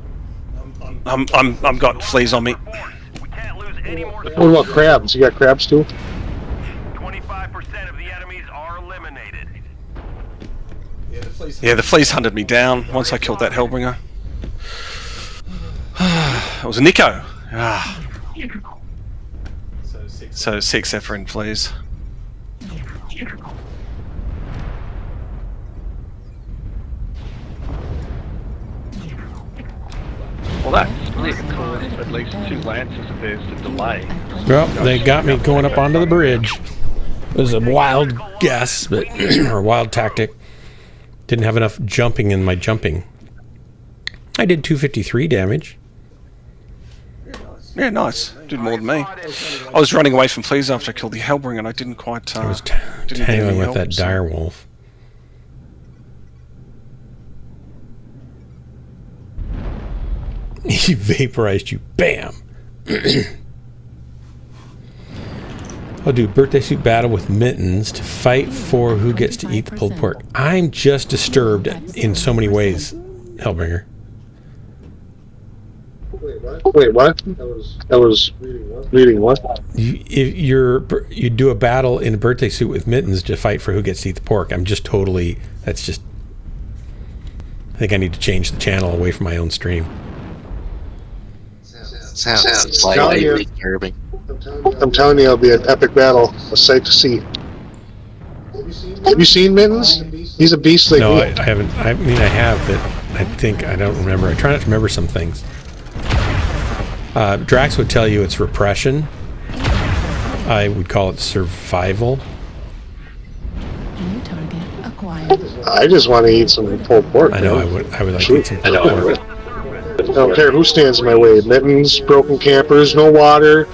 I'm got fleas on me. What about crabs? You got crabs too? 25% of the enemies are eliminated. Yeah, the fleas hunted me down once I killed that Hellbringer. It was a Nico. Ah. So 6 Ephrin fleas. Well, that's clear caused at least 2 lances of theirs to delay. Well, they got me going up onto the bridge. It was a wild guess, but or a wild tactic. Didn't have enough jumping in my jumping. I did 253 damage. Yeah, nice. Did more than me. I was running away from fleas after I killed the Hellbringer, and I didn't quite. I was didn't get tangling any with help, that so- dire wolf. He vaporized you. Bam! I'll do birthday suit battle with mittens to fight for who gets to eat the pulled pork. I'm just disturbed in so many ways, Hellbringer. Wait, what? I was reading what? You do a battle in a birthday suit with mittens to fight for who gets to eat the pork. I'm just totally. That's just. I think I need to change the channel away from my own stream. Sounds slightly disturbing. I'm telling you, it'll be an epic battle, a sight to see. Have you seen Mittens? He's a beast like No, me. I haven't. I mean, I have, but I think I don't remember. I try not to remember some things. Drax would tell you it's repression. I would call it survival. New target acquired. I just want to eat some pulled pork. I know. man. I would like to eat some pulled pork. I don't care who stands in my way. Mittens, broken campers, no water.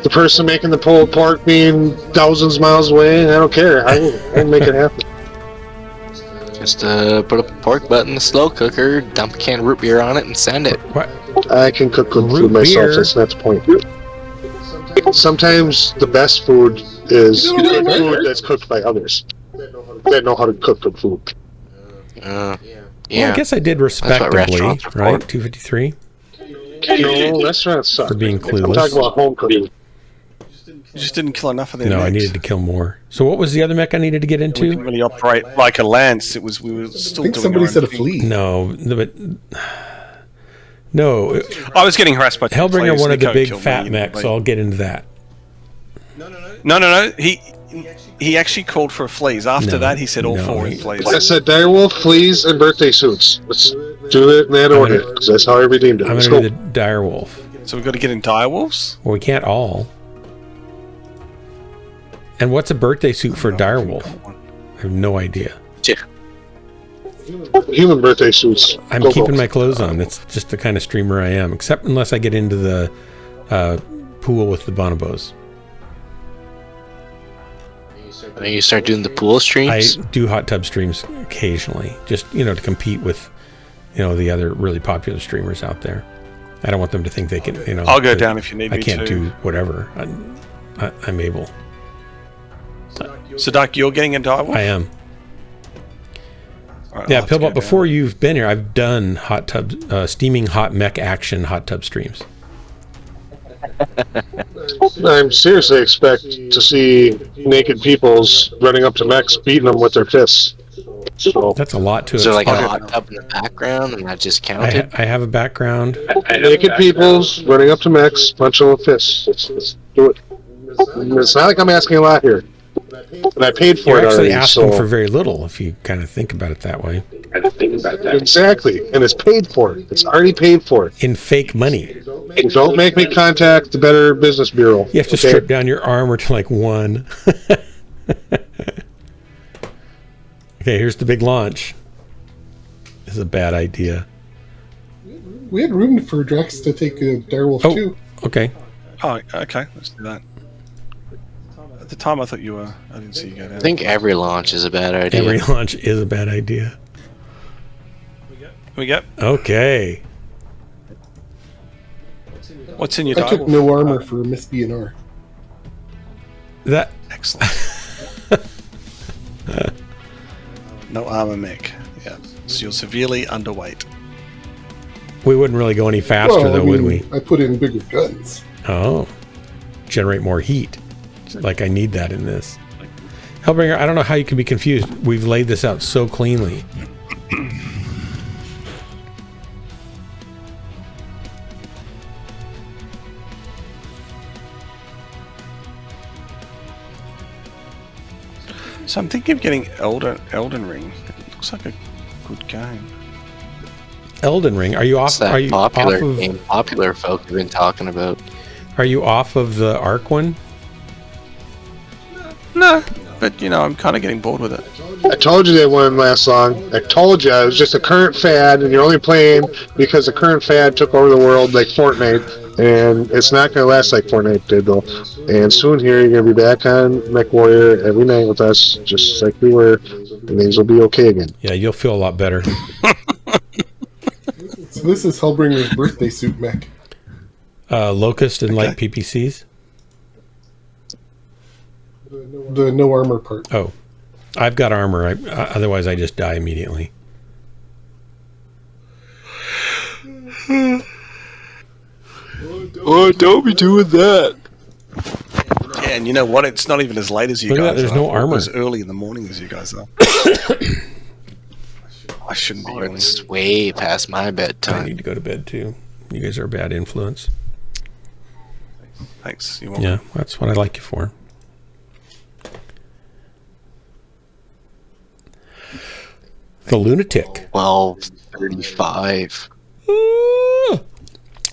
The person making the pulled pork being thousands of miles away. I don't care. I will make it happen. Just put a pork butt in the slow cooker, dump a can of root beer on it, and send it. What? I can cook good food myself. That's not the point. Sometimes the best food is food that's cooked by others that know how to cook good food. Well, I guess I did respectably, right? 253 No, restaurants suck. for being clueless. I'm talking about home cooking. You just didn't kill enough of them. No, I needed to kill more. So what was the other mech I needed to get We into? didn't really operate like a lance. We were still I think doing somebody our own said a thing. flea. No, but no. I was getting harassed by Hellbringer, fleas. one of the Nico big killed fat me, mechs, but- so I'll get into that. No. He actually called for fleas. After that, he said all 4 in fleas. I said direwolf, fleas, and birthday suits. Let's do it in that order, because that's how I redeemed it. I'm Let's going go. to do the dire wolf. So we've got to get in direwolves? Well, we can't all. And what's a birthday suit for a dire wolf? I have no idea. Human birthday suits. I'm Go, keeping go. my clothes on. That's just the kind of streamer I am. Except unless I get into the pool with the bonobos. And then you start doing the pool streams? I do hot tub streams occasionally, just, to compete with, the other really popular streamers out there. I don't want them to think they can, I'll go down if you need me to. I can't do whatever. I'm able. So, Doc, you're getting into Direwolf? I am. Right, Yeah, Pillbot, before you've been here, I've done hot tub, steaming hot mech action hot tub streams. I'm seriously expect to see naked peoples running up to mechs, beating them with their fists. So that's a lot to it. Is there like a hot tub in the background and that just counted? I have a background. Naked peoples running up to mechs, punching them with fists. Let's do it. It's not like I'm asking a lot here. And I paid for You're it actually already. asking for very little if you kind of think about it that way. Exactly. And it's paid for. It's already paid for. In fake money. Don't make me contact the Better Business Bureau. You have to strip down your armor to like 1. Okay, here's the big launch. This is a bad idea. We had room for Drex to take a Direwolf too. Okay. Oh, okay. Let's do that. At the time, I thought you were. I didn't see you go down. I think every launch is a bad idea. Every launch is a bad idea. We get. Okay. What's in your I took Direwolf? no armor for Miss BNR. That excellent. No armor mech. Yeah. So you're severely underweight. We wouldn't really go any faster, though, would we? I put in bigger guns. Oh. Generate more heat. Like, I need that in this. Hellbringer, I don't know how you can be confused. We've laid this out so cleanly. So I'm thinking of getting Elden Ring. It looks like a good game. Elden Ring. Are you off? It's that Are you popular off of? game, popular folk have been talking about. Are you off of the Arc one? No, but I'm kind of getting bored with it. I told you that wouldn't last long. I told you it was just a current fad, and you're only playing because the current fad took over the world like Fortnite, and it's not going to last like Fortnite did, though. And soon here, you're going to be back on Mechwarrior every night with us, just like we were, and things will be okay again. Yeah, you'll feel a lot better. So this is Hellbringer's birthday suit mech. Locust and light PPCs? The no armor part. Oh. I've got armor. Otherwise, I just die immediately. Oh, don't be doing that. Yeah, and you know what? It's not even as late as you Look at guys that, there's are. no armor. As early in the morning as you guys are. I shouldn't be. It's way past my bedtime. I need to go to bed, too. You guys are a bad influence. Thanks. You're Yeah, that's what I like you for. The lunatic. 12:35.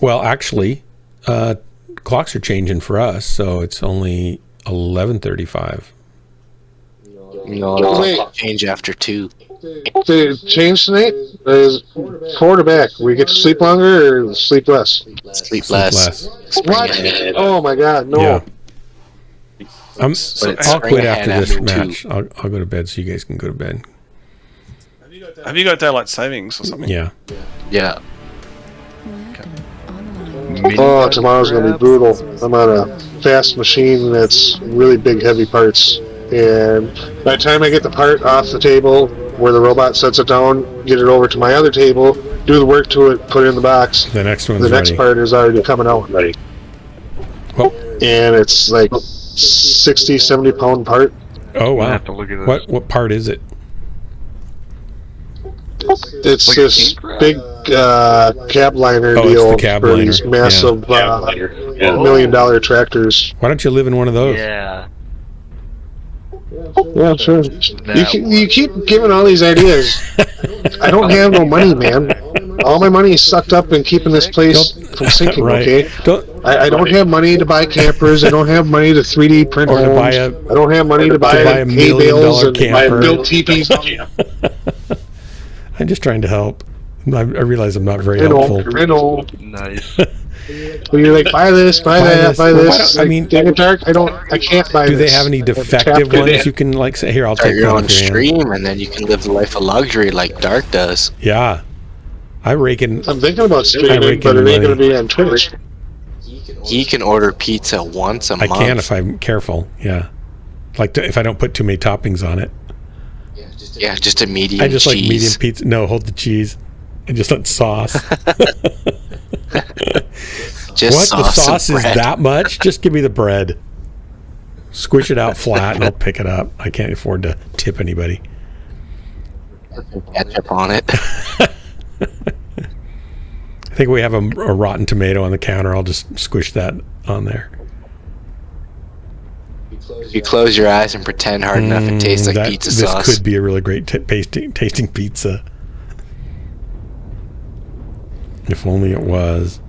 Well, actually, clocks are changing for us, so it's only 11:35. No, Wait. it'll change after 2. Did it change tonight? Is forward or back? We get to sleep longer or sleep less? Sleep less. What? Oh my God, no. Yeah. I'll spring quit ahead after this after 2. match. I'll go to bed so you guys can go to bed. Have you got daylight savings or something? Yeah. Yeah. Oh, tomorrow's gonna be brutal. I'm on a fast machine that's really big, heavy parts. And by the time I get the part off the table where the robot sets it down, get it over to my other table, do the work to it, put it in the box. The next one's The next ready. part is already coming out ready. Oh. And it's like 60, 70 pound part. Oh, wow. have to look at this. What part is it? It's Like a this king crab? big cab liner Oh, it's deal the cab for liner. these massive Yeah. $1 million tractors. Why don't you live in one of those? Yeah. Yeah, sure. You keep giving all these ideas. I don't have no money, man. All my money is sucked up in keeping this place from sinking, Right. okay? I don't have money to buy campers. I don't have money to 3D print Or to homes. buy a- I don't have money to buy $1 hay million bales and camper. build teepees. I'm just trying to help. I realize I'm not very I know, helpful. I know. Nice. When you're like, buy this, buy that, buy Well, this. I mean, Dang it, Dark, I can't buy do this. they have any I'm defective tapped ones in. you can like say, here, I'll Start take your one own off your hand? stream, and then you can live the life of luxury like Dark does. Yeah. I reckon. I'm thinking about I streaming, reckon but it ain't money. going to be on Twitch. He can order pizza once a I month. can if I'm careful. Yeah. Like if I don't put too many toppings on it. Yeah, just a medium I just cheese. like medium pizza. No, hold the cheese. And just let sauce. Just what? The sauce and sauce is bread. that much? Just give me the bread. Squish it out flat and I'll pick it up. I can't afford to tip anybody. Ketchup on it. I think we have a rotten tomato on the counter. I'll just squish that on there. You close your eyes and pretend hard enough it tastes like pizza sauce. This could be a really great tasting pizza. If only it was.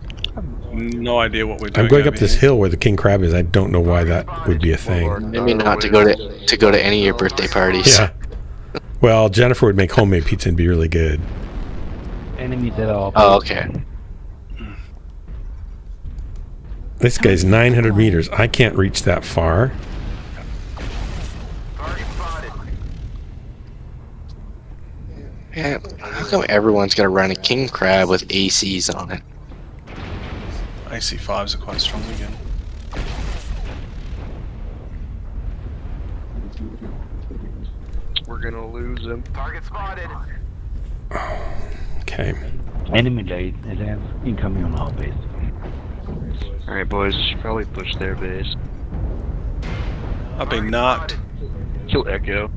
No idea what we're doing. I'm going up over this here. hill where the king crab is. I don't know why that would be a thing. Maybe not to go to any of your birthday parties. Yeah. Well, Jennifer would make homemade pizza and be really good. Enemy dead all. Oh, okay. This guy's 900 meters. I can't reach that far. Yeah, how come everyone's got to run a king crab with ACs on it? AC5s are quite strong again. We're gonna lose him. Target spotted. Okay. Enemy late. It has incoming on our base. Alright, boys, you should probably push their base. I've been knocked. Kill Echo.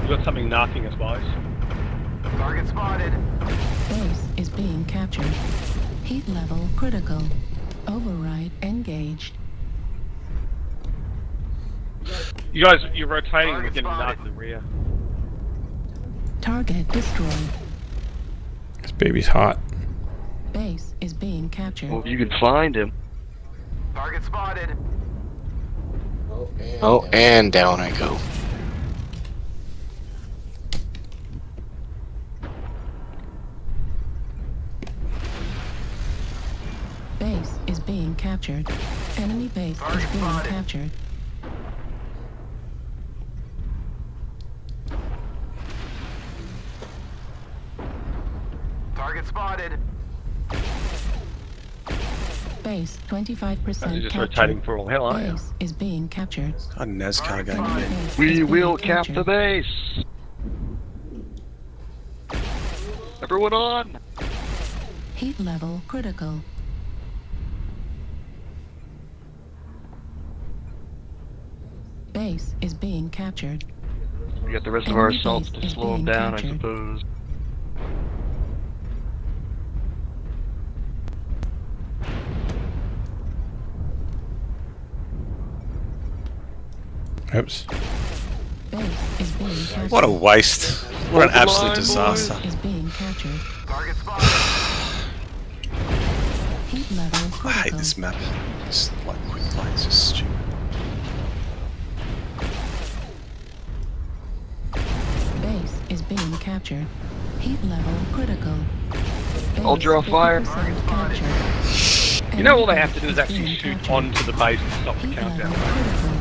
You got something knocking us, boys. Target spotted. Base is being captured. Heat level critical. Override engaged. You guys, you're rotating and we're getting knocked in the rear. Target destroyed. This baby's hot. Base is being captured. Well, if you can find him. Target spotted. Oh, and down I go. Base is being captured. Enemy base is being captured. Target spotted. Base 25% You're just captured. rotating for all hell, aren't you? Base is being captured. A NASCAR game. Enemy base is We being will cap captured. the base. Everyone on. Heat level critical. Base is being captured. We got the rest of our Enemy assaults base to is slow them being down, I captured. suppose. Oops. Base is being captured. What a waste. What an absolute disaster. Base is being captured. Target spotted. Heat level critical. I hate this map. It's like quick play, it's just stupid. Base is being captured. Heat level critical. Base I'll draw fire. 50% captured. You know all they have to do Enemy is base actually being shoot captured. onto the base and stop the Heat countdown. level critical.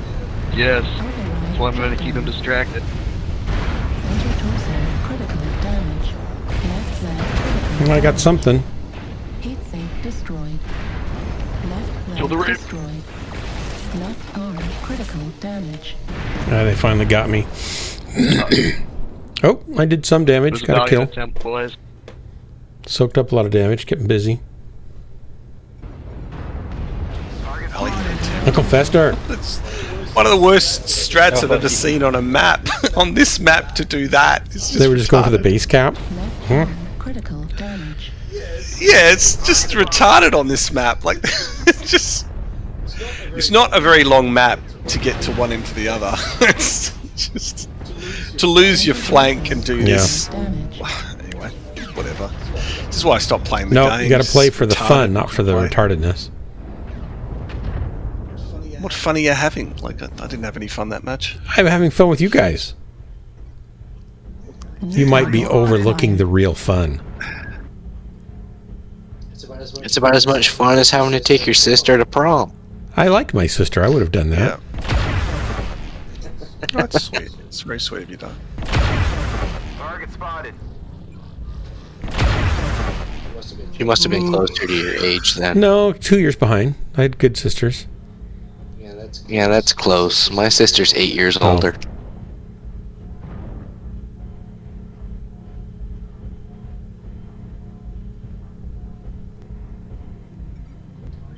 Yes. Override That's why I'm gonna keep him takedown. distracted. Center torso critical damage. Left flag critical. Well, I got something. Heat sink destroyed. Left Kill the leg rib. destroyed. Left arm critical damage. They finally got me. Oh, I did some damage. There's a Got a valiant kill. attempt, boys. Soaked up a lot of damage. Kept him busy. Uncle Fester. That's one of the worst strats I've ever seen on a map. On this map to do that. It's just They were just going for the retarded. base cap. Left Huh? arm critical damage. Yeah, it's just retarded on this map. Like, it's just... It's not a very long map to get to one end to the other. It's just... To lose your flank and do this... Damage. Anyway, whatever. This is why I stopped playing the No, game. you got to play for the It's fun, retarded not for the play. retardedness. What fun are you having? Like, I didn't have any fun that match. I'm having fun with you guys. You might be overlooking the real fun. It's about as much fun as having to take your sister to prom. I like my sister. I would have done that. That's sweet. It's very sweet of you, Doc. Target spotted. You must have been closer to your age then. No, 2 years behind. I had good sisters. Yeah, that's close. My sister's 8 years older.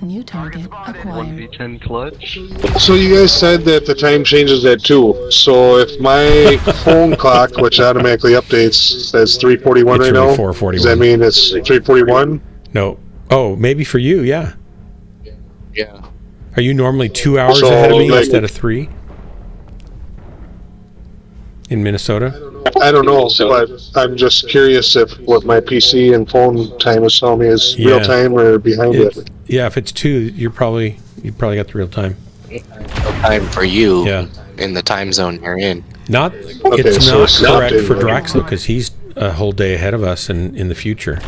New target acquired. 1v10 clutch. So you guys said that the time changes at 2. So if my phone clock, which automatically updates, says 3:41 right now, 4:41. does that mean it's 3:41? No. Oh, maybe for you, yeah. Yeah. Are you normally 2 hours So, ahead of me like- instead of 3? In Minnesota? I don't know, but I'm just curious if what my PC and phone time is telling me is real time or behind it. Yeah, if it's 2, you probably got the real time. Time for you Yeah. in the time zone you're in. Not Okay, it's so not it's correct updated. for Drax though, because he's a whole day ahead of us in the future.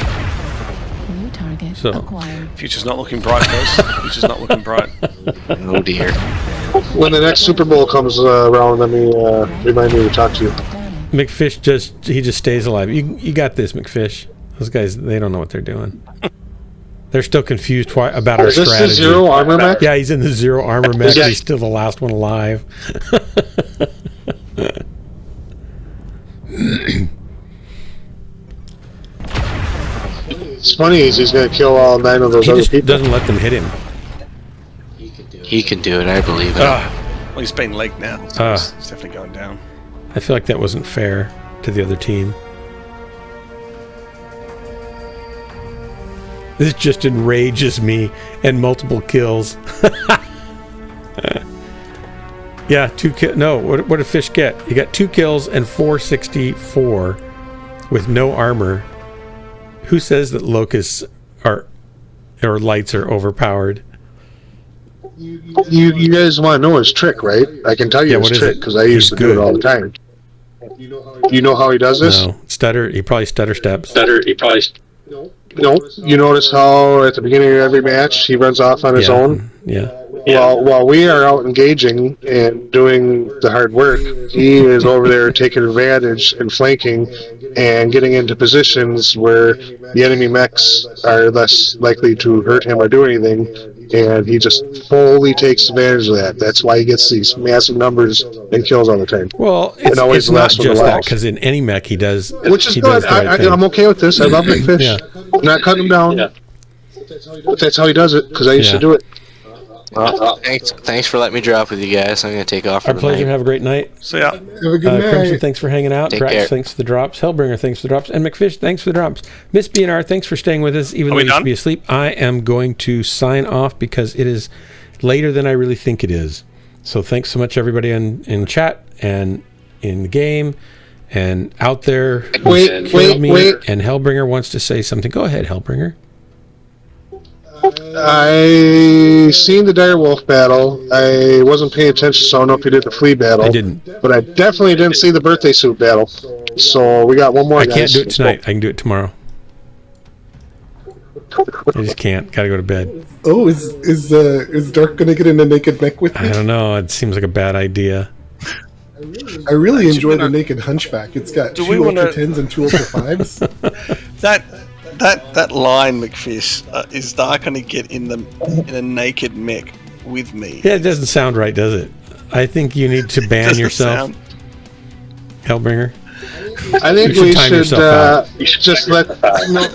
New target So acquired. Future's not looking bright, guys. Future's not looking bright. Oh dear. When the next Super Bowl comes around, let me remind me to talk to you. McFish just stays alive. You got this, McFish. Those guys, they don't know what they're doing. They're still confused about our Is this strategy. the Zero Armor Mech? Yeah, he's in the Zero Armor Mech. Yeah. He's still the last one alive. It's funny is he's going to kill all 9 of those He other just people. doesn't let them hit him. He can do it, I believe it. Well, he's been legged now, so he's definitely going down. I feel like that wasn't fair to the other team. This just enrages me, and multiple kills. Yeah, 2 kills. No, what did Fish get? He got 2 kills and 464 with no armor. Who says that locusts or lights are overpowered? You guys want to know his trick, right? I can tell you what his is trick it? because I used He's to do it good. all the time. You know how he does this? No, stutter. He probably stutter steps. No. You notice how at the beginning of every match he runs off on his own? Yeah. While we are out engaging and doing the hard work, he is over there taking advantage and flanking and getting into positions where the enemy mechs are less likely to hurt him or do anything, and he just fully takes advantage of that. That's why he gets these massive numbers and kills all the time. Well, And always it's the not last one to just that, last. because in any mech he does. Which is he good. does the right thing. I'm okay with this. I love McFish. Yeah. I'm not cutting him down. But that's how he does it, because I used to do it. Thanks for letting me drop with you guys. I'm going to take off for Our the pleasure. night. Have a great night. So yeah. Have a good night. Crimson, thanks for hanging out. Take Drax, care. thanks for the drops. Hellbringer, thanks for the drops. And McFish, thanks for the drops. Miss BNR, thanks for staying with us, even Are though we you should done? be asleep. I am going to sign off because it is later than I really think it is. So thanks so much, everybody in chat and in the game and out there who's Wait, killed me. wait. And Hellbringer wants to say something. Go ahead, Hellbringer. I seen the direwolf battle. I wasn't paying attention, so I don't know if you did the flea battle. I didn't. But I definitely didn't see the birthday suit battle. So we got one more. I can't guys. do it tonight. I can do it tomorrow. I just can't. Got to go to bed. Oh, is Dark gonna get in a naked mech with me? I don't know. It seems like a bad idea. I really enjoy the naked hunchback. It's got Do we 2 wanna- Ultra 10s and 2 Ultra 5s. That line, McFish, is Dark going to get in a naked mech with me? Yeah, it doesn't sound right, does it? I think you need to ban Doesn't yourself, sound- I Hellbringer. think You we should time should yourself just let.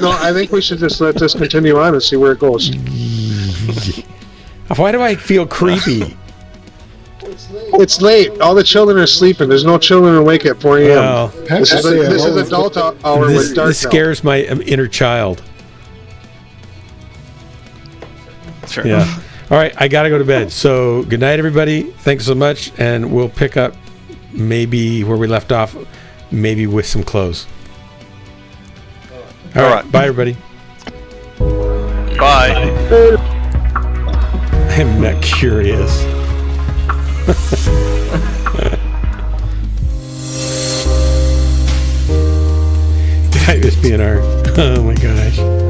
No. I think we should just let this continue on and see where it goes. Why do I feel creepy? It's late. All the children are sleeping. There's no children awake at 4 a.m. Well, this is adult hour this, with Dark. this scares my inner child. Fair Yeah. enough. All right, I got to go to bed. So good night, everybody. Thanks so much, and we'll pick up maybe where we left off, maybe with some clothes. All right. Bye, everybody. Bye. I'm not curious. PNR. Oh my gosh.